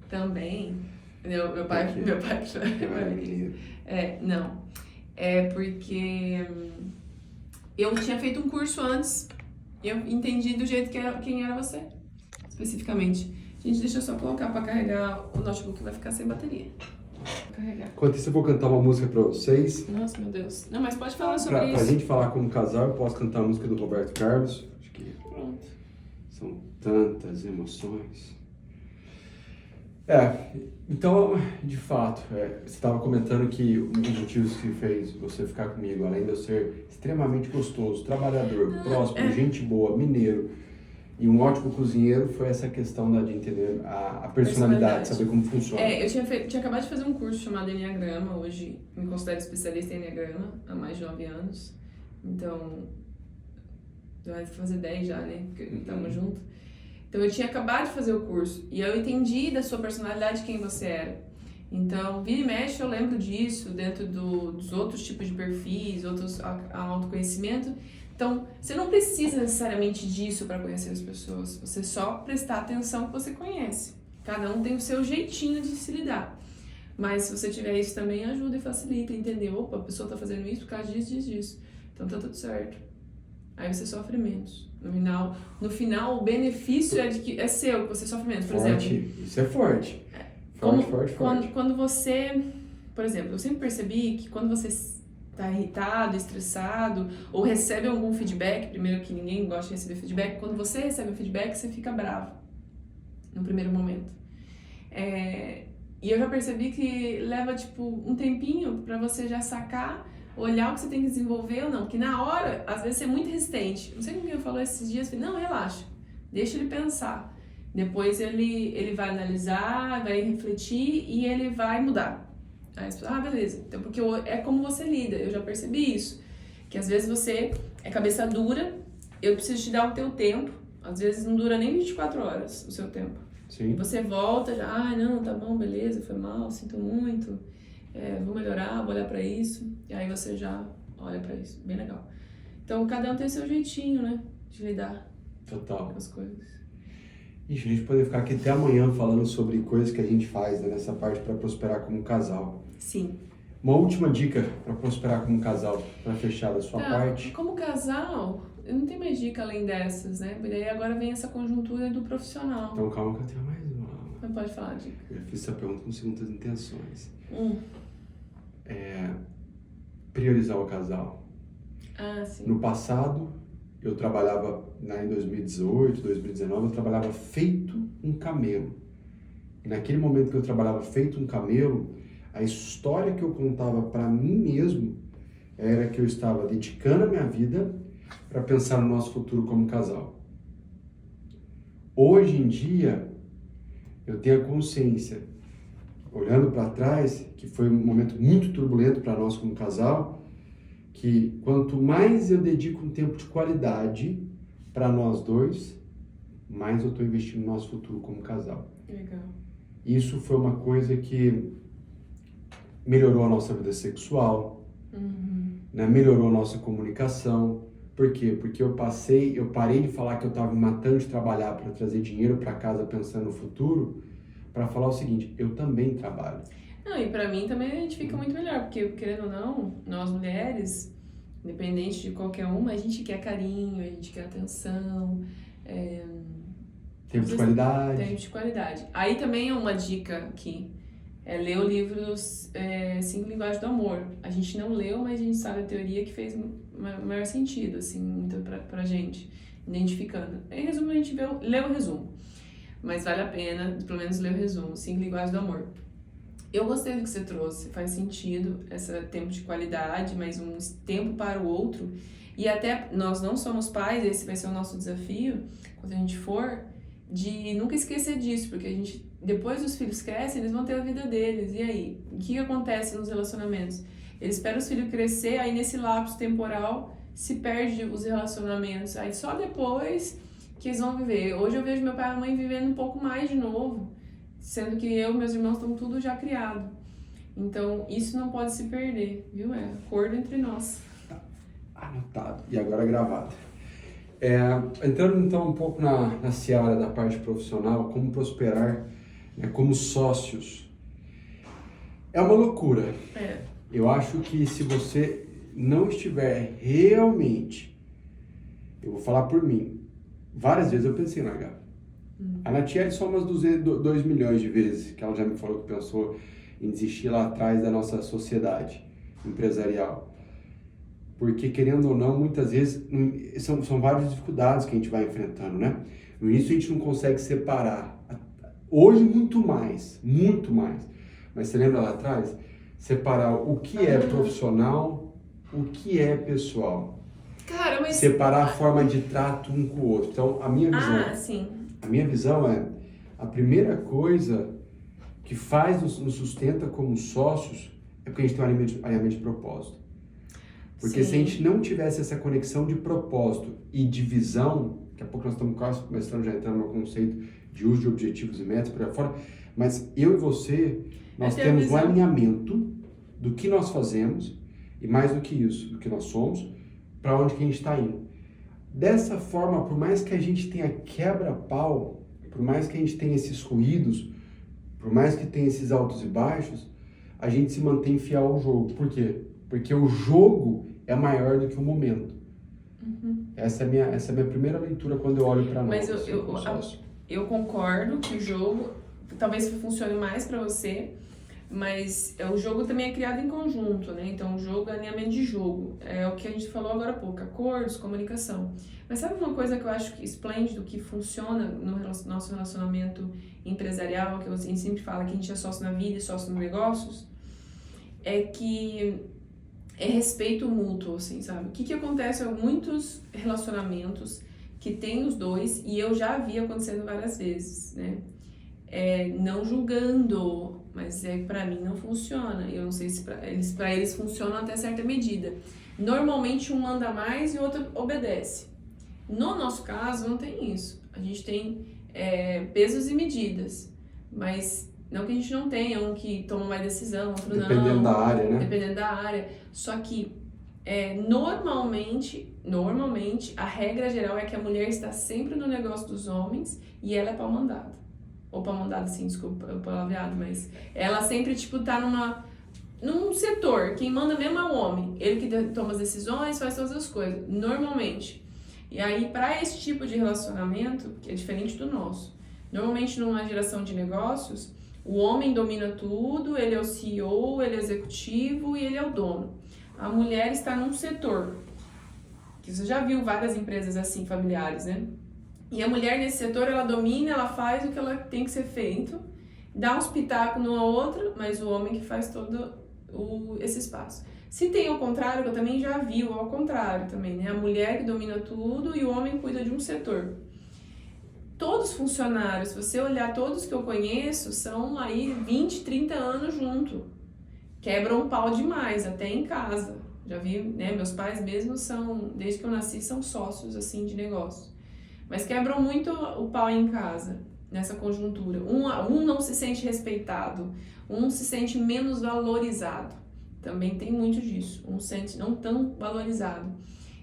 Também. Meu pai eu era lindo. Não. É porque eu tinha feito um curso antes e eu entendi do jeito quem era você, especificamente. Gente, deixa eu só colocar para carregar o notebook, vai ficar sem bateria. Vou carregar. Enquanto isso, eu vou cantar uma música para vocês. Nossa, meu Deus. Não, mas pode falar sobre isso. Pra gente falar como casal, eu posso cantar a música do Roberto Carlos. Acho que Pronto. São tantas emoções. Então, de fato, você estava comentando que um dos motivos que fez você ficar comigo, além de eu ser extremamente gostoso, trabalhador, próspero, gente boa, mineiro e um ótimo cozinheiro, foi essa questão de entender a personalidade, saber como funciona. Eu tinha acabado de fazer um curso chamado Enneagrama, hoje me considero especialista em Enneagrama, há mais de 9 anos, então vai fazer 10 já, né, porque estamos juntos. Então, eu tinha acabado de fazer o curso e eu entendi da sua personalidade quem você era. Então, vira e mexe, eu lembro disso dentro dos outros tipos de perfis, outros autoconhecimento. Então, você não precisa necessariamente disso para conhecer as pessoas. Você só prestar atenção que você conhece. Cada um tem o seu jeitinho de se lidar. Mas se você tiver isso também, ajuda e facilita entender. Opa, a pessoa está fazendo isso por causa disso. Então, tá tudo certo. Aí você sofre menos. No final, o benefício é seu, que você sofre menos. Por exemplo, isso é forte. Forte. Quando você... Por exemplo, eu sempre percebi que quando você está irritado, estressado, ou recebe algum feedback, primeiro que ninguém gosta de receber feedback, quando você recebe um feedback, você fica bravo. No primeiro momento. E eu já percebi que leva, um tempinho para você já sacar, olhar o que você tem que desenvolver ou não. Porque na hora, às vezes, você é muito resistente. Não sei com quem eu falou esses dias. Falei, não, relaxa. Deixa ele pensar. Depois ele vai analisar, vai refletir e ele vai mudar. Aí você fala, beleza. Então, porque é como você lida. Eu já percebi isso. Que às vezes você é cabeça dura. Eu preciso te dar o teu tempo. Às vezes não dura nem 24 horas o seu tempo. Sim. E você volta já, não, tá bom, beleza, foi mal, sinto muito. Vou melhorar, vou olhar pra isso. E aí você já olha pra isso. Bem legal. Então, cada um tem seu jeitinho, né? De lidar Total. com as coisas. Ixi, a gente poderia ficar aqui até amanhã falando sobre coisas que a gente faz, né, nessa parte para prosperar como casal. Sim. Uma última dica para prosperar como casal, para fechar da sua parte. Como casal, eu não tenho mais dica além dessas, né? E aí agora vem essa conjuntura do profissional. Então calma que eu tenho mais uma. Mas pode falar a dica. Eu fiz essa pergunta com segundas intenções. Priorizar o casal. Sim. No passado, eu trabalhava, em 2018, 2019, eu trabalhava feito um camelo. E naquele momento que eu trabalhava feito um camelo, a história que eu contava para mim mesmo era que eu estava dedicando a minha vida para pensar no nosso futuro como casal. Hoje em dia, eu tenho a consciência, olhando para trás, que foi um momento muito turbulento para nós como casal, que quanto mais eu dedico um tempo de qualidade para nós dois, mais eu estou investindo no nosso futuro como casal. Legal. Isso foi uma coisa que melhorou a nossa vida sexual, né? Melhorou a nossa comunicação, Por quê? Porque eu parei de falar que eu estava me matando de trabalhar para trazer dinheiro para casa pensando no futuro, para falar o seguinte, eu também trabalho. Não, e pra mim também a gente fica muito melhor, porque querendo ou não, nós mulheres, independente de qualquer uma, a gente quer carinho, a gente quer atenção, Tempo de qualidade. tempo de qualidade. Aí também é uma dica aqui, é ler o livro 5 Linguagens do Amor. A gente não leu, mas a gente sabe a teoria que fez maior sentido, assim, muito pra gente, identificando. Em resumo, a gente lê o resumo, mas vale a pena, pelo menos, ler o resumo, 5 Linguagens do Amor. Eu gostei do que você trouxe, faz sentido, esse tempo de qualidade, mas um tempo para o outro. E até nós não somos pais, esse vai ser o nosso desafio, quando a gente for, de nunca esquecer disso, porque a gente, depois os filhos crescem, eles vão ter a vida deles. E aí? O que acontece nos relacionamentos? Eles esperam os filhos crescer, aí nesse lapso temporal se perde os relacionamentos. Aí só depois que eles vão viver. Hoje eu vejo meu pai e a mãe vivendo um pouco mais de novo, sendo que eu e meus irmãos estão tudo já criado. Então, isso não pode se perder, viu? É acordo entre nós. Anotado. E agora gravado. Entrando então um pouco na seara da parte profissional, como prosperar, né, como sócios. É uma loucura. Eu acho que se você não estiver realmente, eu vou falar por mim, várias vezes eu pensei em largar. A Natiele só umas 2 milhões de vezes que ela já me falou que pensou em desistir lá atrás da nossa sociedade empresarial. Porque, querendo ou não, muitas vezes são várias dificuldades que a gente vai enfrentando, né? No início a gente não consegue separar. Hoje muito mais. Mas você lembra lá atrás? Separar o que é profissional, o que é pessoal. Cara, mas... Separar a forma de trato um com o outro. Então, a minha visão... sim. A minha visão é, a primeira coisa que nos sustenta como sócios é porque a gente tem um alinhamento de propósito. Porque se a gente não tivesse essa conexão de propósito e de visão, daqui a pouco nós estamos quase começando já entrando no conceito de uso de objetivos e metas por aí fora, mas eu e você, nós temos um alinhamento do que nós fazemos e mais do que isso, do que nós somos, para onde que a gente está indo. Dessa forma, por mais que a gente tenha quebra-pau, por mais que a gente tenha esses ruídos, por mais que tenha esses altos e baixos, a gente se mantém fiel ao jogo. Por quê? Porque o jogo é maior do que o momento. Essa é a minha primeira leitura quando eu olho para nós. Mas eu concordo que o jogo talvez funcione mais para você, mas o jogo também é criado em conjunto, né? Então o jogo é alinhamento de jogo. É o que a gente falou agora há pouco, acordos, comunicação. Mas sabe uma coisa que eu acho que esplêndido, que funciona no nosso relacionamento empresarial, que a gente sempre fala que a gente é sócio na vida e sócio nos negócios? É que é respeito mútuo, assim, sabe? O que acontece em muitos relacionamentos que tem os dois, e eu já vi acontecendo várias vezes, né? Não julgando, mas pra mim não funciona. Eu não sei se pra eles funciona até certa medida. Normalmente um manda mais e o outro obedece. No nosso caso não tem isso. A gente tem pesos e medidas, mas não que a gente não tenha um que toma mais decisão, outro não. Dependendo da área, né? Dependendo da área. Só que normalmente a regra geral é que a mulher está sempre no negócio dos homens e ela é pau-mandado. Ou pau-mandado, sim, desculpa o palavreado, mas ela sempre, tipo, tá num setor. Quem manda mesmo é o homem. Ele que toma as decisões, faz todas as coisas, normalmente. E aí, para esse tipo de relacionamento, que é diferente do nosso, normalmente numa geração de negócios, o homem domina tudo, ele é o CEO, ele é o executivo e ele é o dono. A mulher está num setor, que você já viu várias empresas assim, familiares, né? E a mulher nesse setor, ela domina, ela faz o que ela tem que ser feito, dá uns pitacos numa outra, mas o homem que faz todo esse espaço. Se tem ao contrário, que eu também já vi ao contrário também, né? A mulher que domina tudo e o homem cuida de um setor. Todos os funcionários, se você olhar todos que eu conheço, são aí 20, 30 anos junto. Quebram um pau demais, até em casa. Já vi, né? Meus pais mesmo desde que eu nasci, são sócios, assim, de negócio. Mas quebram muito o pau em casa, nessa conjuntura. Um não se sente respeitado, um se sente menos valorizado. Também tem muito disso, um se sente não tão valorizado.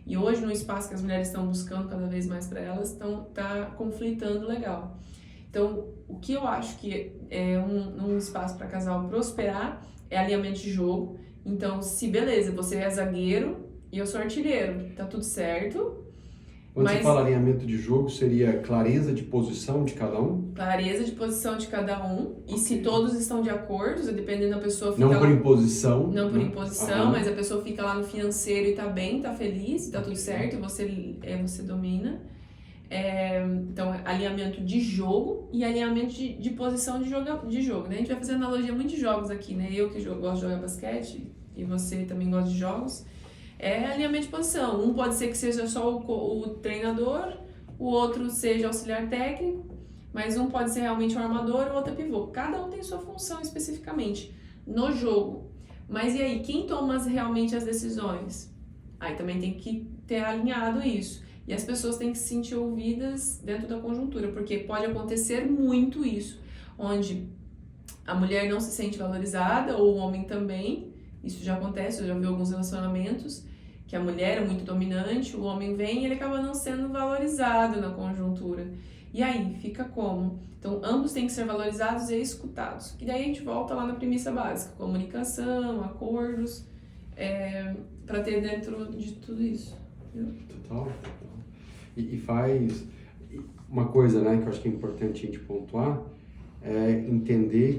E hoje, no espaço que as mulheres estão buscando cada vez mais para elas, tá conflitando legal. Então, o que eu acho que é um espaço para casal prosperar é alinhamento de jogo. Então, se beleza, você é zagueiro e eu sou artilheiro, tá tudo certo. Quando você fala alinhamento de jogo, seria clareza de posição de cada um? Clareza de posição de cada um. E se todos estão de acordo, dependendo da pessoa fica não lá... por imposição. Não por imposição, mas a pessoa fica lá no financeiro e tá bem, tá feliz, tá tudo certo, você domina. Então, alinhamento de jogo e alinhamento de posição de jogo, né? A gente vai fazer analogia muito de jogos aqui, né? Eu que gosto de jogar basquete e você também gosta de jogos. É alinhamento de posição. Um pode ser que seja só o treinador, o outro seja auxiliar técnico, mas um pode ser realmente o armador, o outro é pivô. Cada um tem sua função especificamente no jogo. Mas e aí, quem toma realmente as decisões? Aí também tem que ter alinhado isso. E as pessoas têm que se sentir ouvidas dentro da conjuntura, porque pode acontecer muito isso, onde a mulher não se sente valorizada, ou o homem também. Isso já acontece, eu já vi alguns relacionamentos, que a mulher é muito dominante, o homem vem e ele acaba não sendo valorizado na conjuntura. E aí, fica como? Então, ambos têm que ser valorizados e escutados. E daí a gente volta lá na premissa básica, comunicação, acordos, para ter dentro de tudo isso. Total. E faz uma coisa, né, que eu acho que é importante a gente pontuar, é entender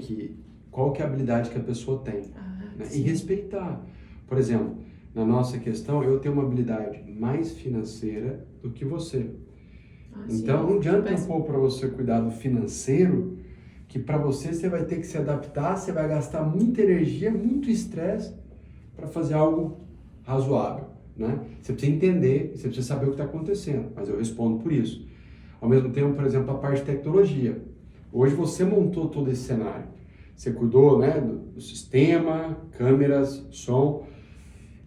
qual que é a habilidade que a pessoa tem, né? E respeitar. Por exemplo, na nossa questão, eu tenho uma habilidade mais financeira do que você. Então, não adianta eu pôr para você cuidar do financeiro, que para você vai ter que se adaptar, você vai gastar muita energia, muito estresse para fazer algo razoável, né? Você precisa entender, você precisa saber o que está acontecendo, mas eu respondo por isso. Ao mesmo tempo, por exemplo, a parte de tecnologia. Hoje você montou todo esse cenário. Você cuidou, né, do sistema, câmeras, som.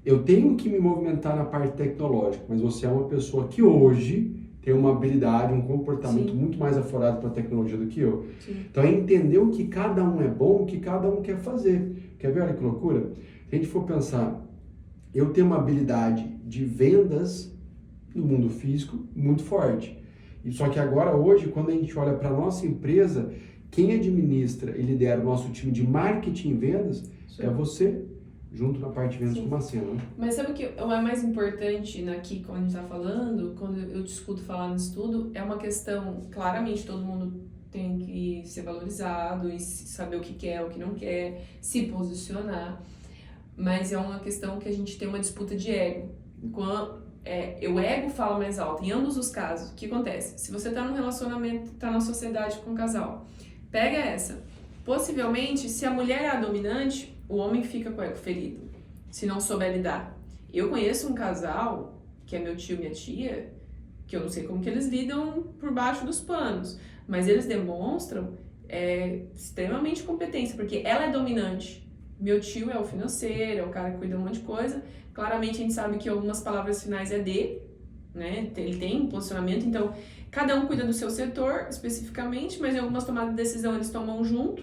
Eu tenho que me movimentar na parte tecnológica, mas você é uma pessoa que hoje tem uma habilidade, um comportamento muito mais aflorado para a tecnologia do que eu. Sim. Então é entender o que cada um é bom, o que cada um quer fazer. Quer ver? Olha que loucura. Se a gente for pensar, eu tenho uma habilidade de vendas no mundo físico muito forte. E só que agora, hoje, quando a gente olha para a nossa empresa, quem administra e lidera o nosso time de marketing e vendas é você, junto na parte de vendas com uma cena. Mas sabe o que é mais importante aqui, quando a gente está falando, quando eu te escuto falar nisso tudo, é uma questão, claramente todo mundo tem que ser valorizado e saber o que quer, o que não quer, se posicionar, mas é uma questão que a gente tem uma disputa de ego. O ego fala mais alto. Em ambos os casos, o que acontece? Se você está num relacionamento, está na sociedade com um casal, pega essa. Possivelmente, se a mulher é a dominante, o homem fica com o ego ferido, se não souber lidar. Eu conheço um casal, que é meu tio e minha tia, que eu não sei como que eles lidam por baixo dos panos, mas eles demonstram extremamente competência, porque ela é dominante. Meu tio é o financeiro, é o cara que cuida de um monte de coisa. Claramente a gente sabe que algumas palavras finais é dele, né? Ele tem um posicionamento, então cada um cuida do seu setor especificamente, mas em algumas tomadas de decisão eles tomam junto.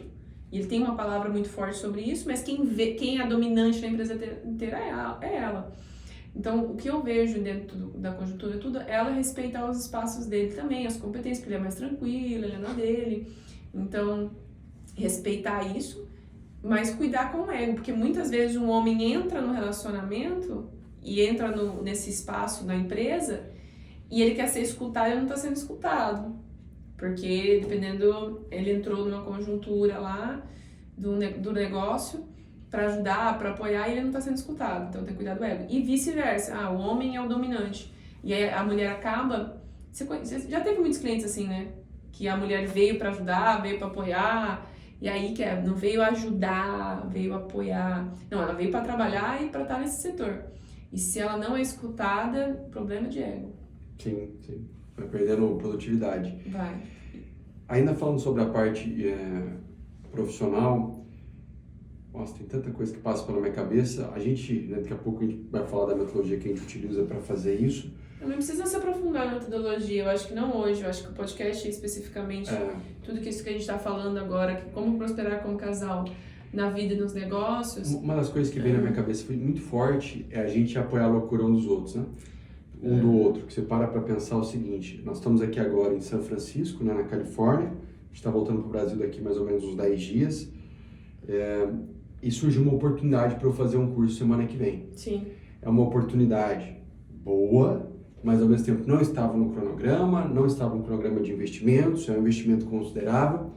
E ele tem uma palavra muito forte sobre isso, mas quem é a dominante na empresa inteira é ela. Então, o que eu vejo dentro da conjuntura tudo, é ela respeitar os espaços dele também, as competências, porque ele é mais tranquilo, ele é na dele. Então, respeitar isso, mas cuidar com o ego, porque muitas vezes um homem entra no relacionamento e entra nesse espaço da empresa e ele quer ser escutado e não está sendo escutado. Porque, dependendo, ele entrou numa conjuntura lá do negócio para ajudar, para apoiar, e ele não está sendo escutado. Então, tem que cuidar do ego. E vice-versa. O homem é o dominante. E aí a mulher acaba... Você já teve muitos clientes assim, né? Que a mulher veio para ajudar, veio para apoiar, e aí não veio ajudar, veio apoiar. Não, ela veio para trabalhar e para estar nesse setor. E se ela não é escutada, problema de ego. Sim. Vai perdendo produtividade. Vai. Ainda falando sobre a parte profissional, nossa, tem tanta coisa que passa pela minha cabeça. A gente, né, daqui a pouco a gente vai falar da metodologia que a gente utiliza para fazer isso. Não precisa se aprofundar na metodologia, eu acho que não hoje. Eu acho que o podcast especificamente, tudo isso que a gente está falando agora, que como prosperar como casal na vida e nos negócios. Uma das coisas que vem na minha cabeça foi muito forte é a gente apoiar a loucura um dos outros, né? um do outro, que você para pensar o seguinte, nós estamos aqui agora em São Francisco, né, na Califórnia, a gente está voltando para o Brasil daqui mais ou menos uns 10 dias, e surgiu uma oportunidade para eu fazer um curso semana que vem. Sim. É uma oportunidade boa, mas ao mesmo tempo não estava no cronograma, não estava no cronograma de investimentos, é um investimento considerável.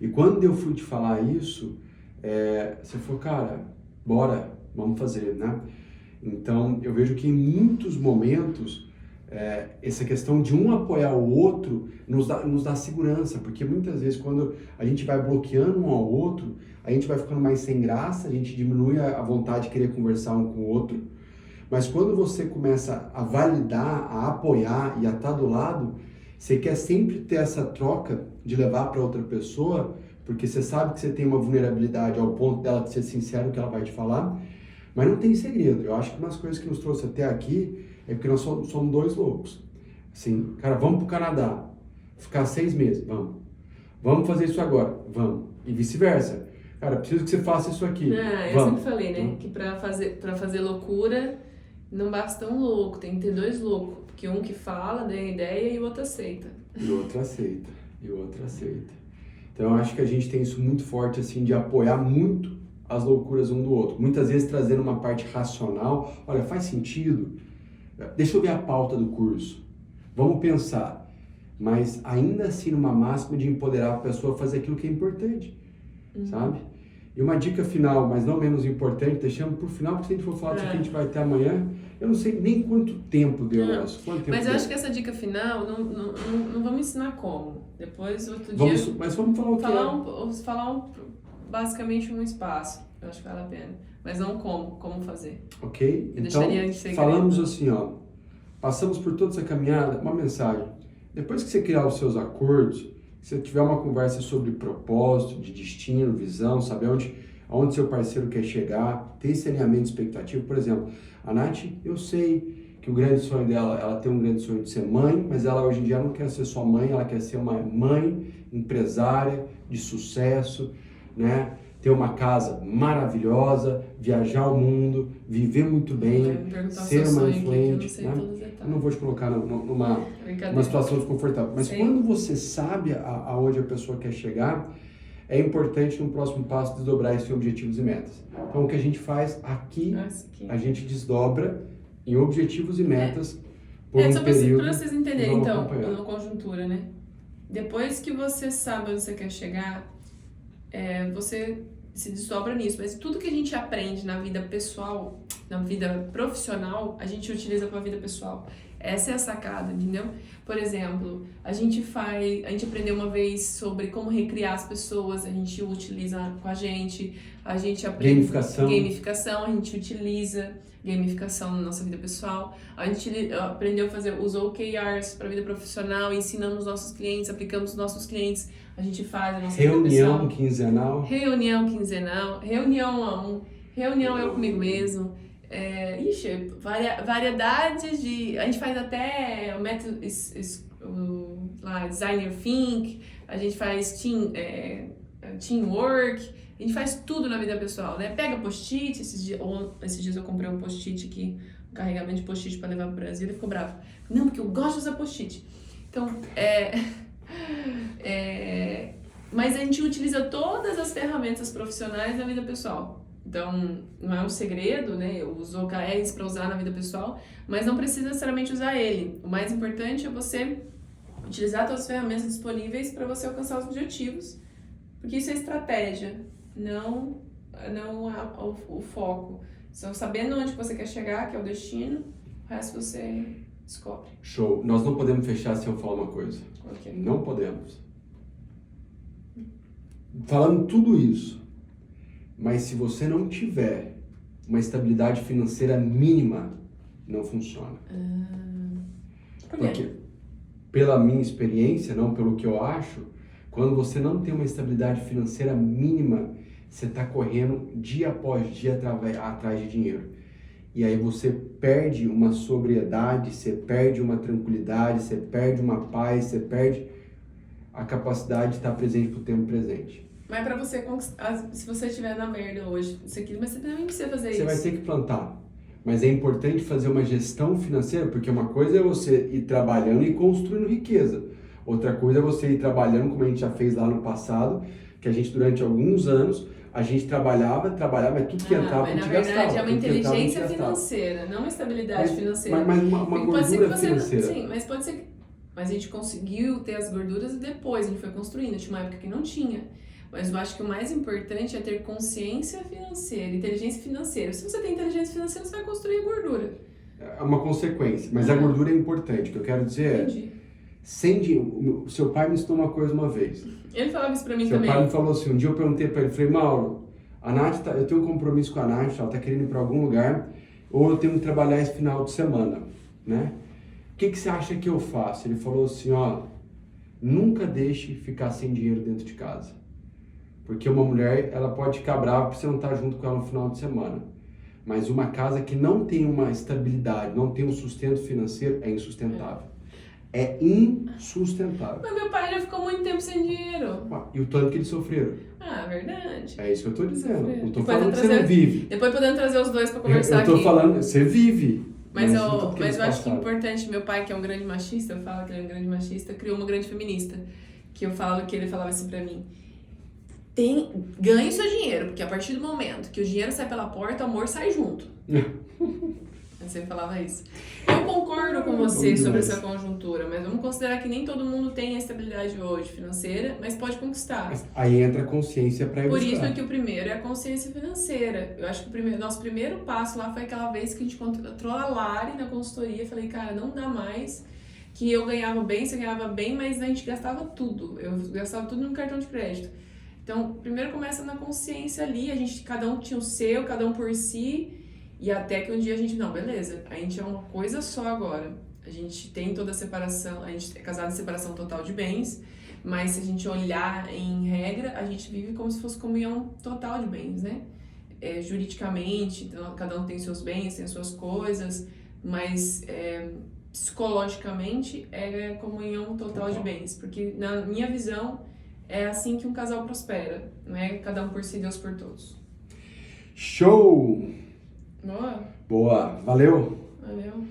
E quando eu fui te falar isso, você falou, cara, bora, vamos fazer, né? Então, eu vejo que em muitos momentos, essa questão de um apoiar o outro nos dá segurança, porque muitas vezes quando a gente vai bloqueando um ao outro, a gente vai ficando mais sem graça, a gente diminui a vontade de querer conversar um com o outro, mas quando você começa a validar, a apoiar e a estar do lado, você quer sempre ter essa troca de levar para outra pessoa, porque você sabe que você tem uma vulnerabilidade ao ponto dela ser sincera o que ela vai te falar, mas não tem segredo. Eu acho que uma das coisas que nos trouxe até aqui é porque nós somos dois loucos. Assim, cara, vamos pro Canadá, ficar 6 meses, vamos. Vamos fazer isso agora, vamos. E vice-versa. Cara, preciso que você faça isso aqui. Eu sempre falei, né, que pra fazer loucura, não basta um louco, tem que ter 2 loucos. Porque um que fala, dá a ideia e o outro aceita. E o outro aceita. Então eu acho que a gente tem isso muito forte, assim, de apoiar muito as loucuras um do outro. Muitas vezes trazendo uma parte racional. Olha, faz sentido? Deixa eu ver a pauta do curso. Vamos pensar. Mas ainda assim numa máxima de empoderar a pessoa a fazer aquilo que é importante. Sabe? E uma dica final, mas não menos importante, deixamos pro final, porque se a gente for falar disso que a gente vai ter amanhã, eu não sei nem quanto tempo deu nosso. Mas eu acho que essa dica final, não vamos ensinar como. Depois, outro dia... Mas vamos falar o que falar basicamente um espaço. Eu acho que vale a pena. Mas não como fazer. Ok? Eu então, deixaria em segredo. falamos assim, ó. Passamos por toda essa caminhada, uma mensagem. Depois que você criar os seus acordos, se você tiver uma conversa sobre propósito, de destino, visão, saber aonde seu parceiro quer chegar, ter esse alinhamento de expectativa. Por exemplo, a Nath, eu sei que o grande sonho dela, ela tem um grande sonho de ser mãe, mas ela hoje em dia não quer ser só mãe, ela quer ser uma mãe empresária de sucesso, né? Ter uma casa maravilhosa, viajar o mundo, viver muito bem, ser uma influente, né? Eu não vou te colocar numa situação desconfortável, mas quando você sabe aonde a pessoa quer chegar, é importante no próximo passo desdobrar isso em objetivos e metas. Então o que a gente faz aqui, a gente desdobra em objetivos e metas por um período. Para vocês entenderem, então, na conjuntura, né? Depois que você sabe onde você quer chegar, você se desdobra nisso, mas tudo que a gente aprende na vida pessoal, na vida profissional, a gente utiliza para a vida pessoal. Essa é a sacada, entendeu? Por exemplo, a gente aprendeu uma vez sobre como recriar as pessoas, a gente utiliza com a gente aprende gamificação, a gente utiliza gamificação na nossa vida pessoal, a gente aprendeu a fazer os OKRs para a vida profissional, ensinamos os nossos clientes, aplicamos os nossos clientes, a gente faz a nossa reunião quinzenal, reunião a 1, reunião eu comigo mesmo. Variedades de... A gente faz até o método Designer Think, a gente faz teamwork, a gente faz tudo na vida pessoal, né? Pega post-it, esses dias eu comprei um post-it aqui, um carregamento de post-it para levar pro Brasil, ele ficou bravo. Não, porque eu gosto de usar post-it. Então, mas a gente utiliza todas as ferramentas profissionais na vida pessoal. Então, não é um segredo, né? Eu uso OKRs para usar na vida pessoal, mas não precisa necessariamente usar ele. O mais importante é você utilizar todas as ferramentas disponíveis para você alcançar os objetivos, porque isso é estratégia, não o foco. Então, sabendo onde você quer chegar, que é o destino, o resto você descobre. Show. Nós não podemos fechar sem eu falar uma coisa. Okay. Não podemos. Falando tudo isso, mas se você não tiver uma estabilidade financeira mínima, não funciona. Por quê? Porque, pela minha experiência, não pelo que eu acho, quando você não tem uma estabilidade financeira mínima, você está correndo dia após dia atrás de dinheiro. E aí você perde uma sobriedade, você perde uma tranquilidade, você perde uma paz, você perde a capacidade de estar presente pro tempo presente. Mas pra você conquistar, se você estiver na merda hoje, mas você também precisa fazer isso. Você vai ter que plantar. Mas é importante fazer uma gestão financeira, porque uma coisa é você ir trabalhando e construindo riqueza. Outra coisa é você ir trabalhando, como a gente já fez lá no passado, que a gente durante alguns anos, a gente trabalhava, mas tudo que entrava a Mas gente na verdade gastava. é uma Tudo que entrava, a gente inteligência gastava. financeira, não uma estabilidade financeira. Mas uma Porque pode ser que gordura você financeira. sim, mas pode ser que mas a gente conseguiu ter as gorduras e depois a gente foi construindo. Tinha uma época que não tinha. Mas eu acho que o mais importante é ter consciência financeira, inteligência financeira. Se você tem inteligência financeira, você vai construir a gordura. É uma consequência, mas a gordura é importante. O que eu quero dizer Entendi. sem dinheiro. O seu pai me ensinou uma coisa uma vez. Ele falava isso pra mim Seu também. pai me falou assim, um dia eu perguntei pra ele, falei, Mauro, a Nath eu tenho um compromisso com a Nath, ela tá querendo ir pra algum lugar, ou eu tenho que trabalhar esse final de semana, né? O que você acha que eu faço? Ele falou assim, ó, nunca deixe ficar sem dinheiro dentro de casa. Porque uma mulher, ela pode ficar brava porque você não tá junto com ela no final de semana. Mas uma casa que não tem uma estabilidade, não tem um sustento financeiro, é insustentável. É insustentável. Mas meu pai já ficou muito tempo sem dinheiro. E o tanto que eles sofreram. Ah, verdade. É isso que eu tô dizendo. Não tô Depois falando que trazer- você não vive. Depois podemos trazer os dois pra conversar Eu tô aqui. falando, você vive. Mas não eu tudo eles acho que é passaram. importante, meu pai, que é um grande machista, eu falo que ele é um grande machista, criou uma grande feminista. Que eu falo que ele falava assim pra mim: ganhe o seu dinheiro, porque a partir do momento que o dinheiro sai pela porta, o amor sai junto. Eu sempre falava isso. Eu concordo com você sobre essa conjuntura, mas vamos considerar que nem todo mundo tem a estabilidade hoje financeira, mas pode conquistar. Mas aí entra a consciência para ir Por buscar. isso que o primeiro é a consciência financeira. Eu acho que nosso primeiro passo lá foi aquela vez que a gente encontrou a Lari na consultoria. Eu falei, cara, não dá mais. Que eu ganhava bem, você ganhava bem, mas a gente gastava tudo. Eu gastava tudo no cartão de crédito. Então, primeiro começa na consciência ali. Cada um tinha o seu, cada um por si. E até que um dia a gente, não, beleza, a gente é uma coisa só agora. A gente tem toda a separação, a gente é casado em separação total de bens, mas se a gente olhar em regra, a gente vive como se fosse comunhão total de bens, né? Juridicamente, então, cada um tem seus bens, tem suas coisas, mas psicologicamente é comunhão total de bens, porque na minha visão é assim que um casal prospera, não é cada um por si, Deus por todos. Show! Boa? Boa, valeu! Valeu.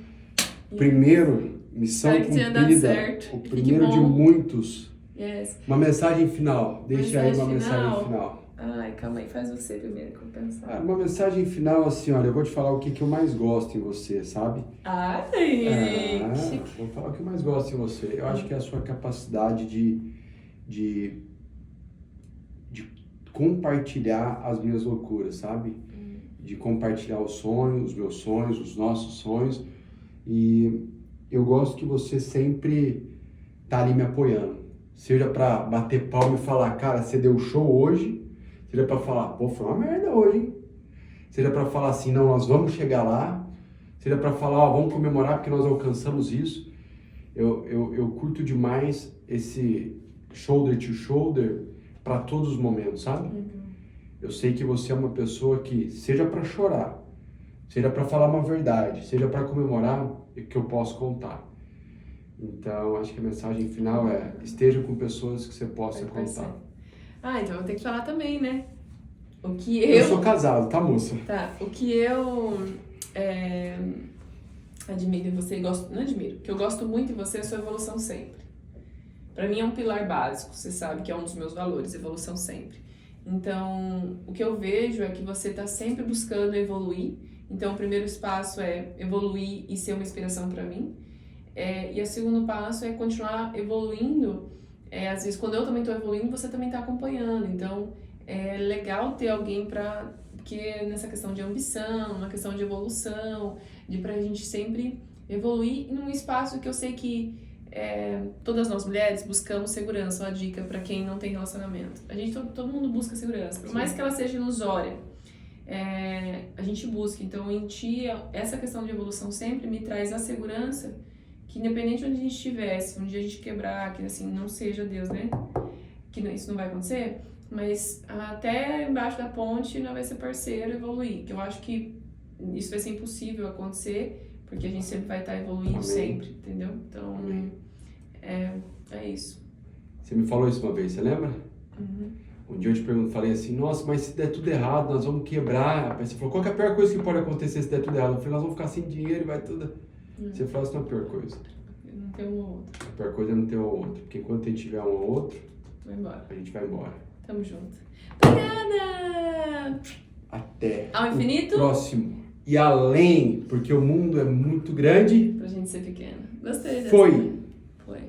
Primeiro, missão Espero que tenha dado cumprida, certo. o Que primeiro de bom. muitos. Yes. Uma mensagem final, deixa aí uma Mensagem mensagem final. Ai, calma aí, faz você primeiro que eu vou pensar. Uma mensagem final assim, olha, eu vou te falar o que eu mais gosto em você, sabe? Ai, chique. Vou falar o que eu mais gosto em você. Eu acho que é a sua capacidade de compartilhar as minhas loucuras, sabe? De compartilhar os sonhos, os meus sonhos, os nossos sonhos. E eu gosto que você sempre tá ali me apoiando. Seja pra bater palma e falar, cara, você deu show hoje. Seja pra falar, pô, foi uma merda hoje, hein? Seja pra falar assim, não, nós vamos chegar lá. Seja pra falar, ó, vamos comemorar porque nós alcançamos isso. Eu curto demais esse shoulder to shoulder para todos os momentos, sabe? Eu sei que você é uma pessoa que, seja para chorar, seja para falar uma verdade, seja para comemorar, que eu posso contar. Então, acho que a mensagem final é, esteja com pessoas que você possa contar. Então eu vou ter que falar também, né? O que Eu sou casado, tá, moça? Tá, o que eu admiro em você, não admiro, que eu gosto muito em você é a sua evolução sempre. Pra mim é um pilar básico, você sabe que é um dos meus valores, evolução sempre. Então, o que eu vejo é que você tá sempre buscando evoluir. Então, o primeiro passo é evoluir e ser uma inspiração pra mim. E o segundo passo é continuar evoluindo. Às vezes, quando eu também tô evoluindo, você também tá acompanhando. Então, é legal ter alguém porque nessa questão de ambição, uma questão de evolução, pra gente sempre evoluir num espaço que eu sei que todas nós mulheres buscamos segurança, uma dica pra quem não tem relacionamento. Todo mundo busca segurança, por mais que ela seja ilusória, a gente busca. Então, em ti, essa questão de evolução sempre me traz a segurança que independente de onde a gente estivesse, um dia a gente quebrar, que assim, não seja Deus, né? Que isso não vai acontecer, mas até embaixo da ponte nós vai ser parceiro e evoluir, que eu acho que isso vai ser impossível acontecer, porque a gente sempre vai estar evoluindo. Amém. Sempre, entendeu? Então, é isso. Você me falou isso uma vez, você lembra? Um dia eu te falei assim, nossa, mas se der tudo errado, nós vamos quebrar. Aí você falou, qual que é a pior coisa que pode acontecer se der tudo errado? Eu falei, nós vamos ficar sem dinheiro e vai tudo... Você falou, isso não é a pior coisa. Não tem um ou outro. A pior coisa é não ter um ou outro, porque enquanto a gente tiver um ou outro, Vai embora. a gente vai embora. Tamo junto. Obrigada! Até Ao infinito? o próximo. E além, porque o mundo é muito grande. Pra gente ser pequena. Gostei dessa. Foi. Foi.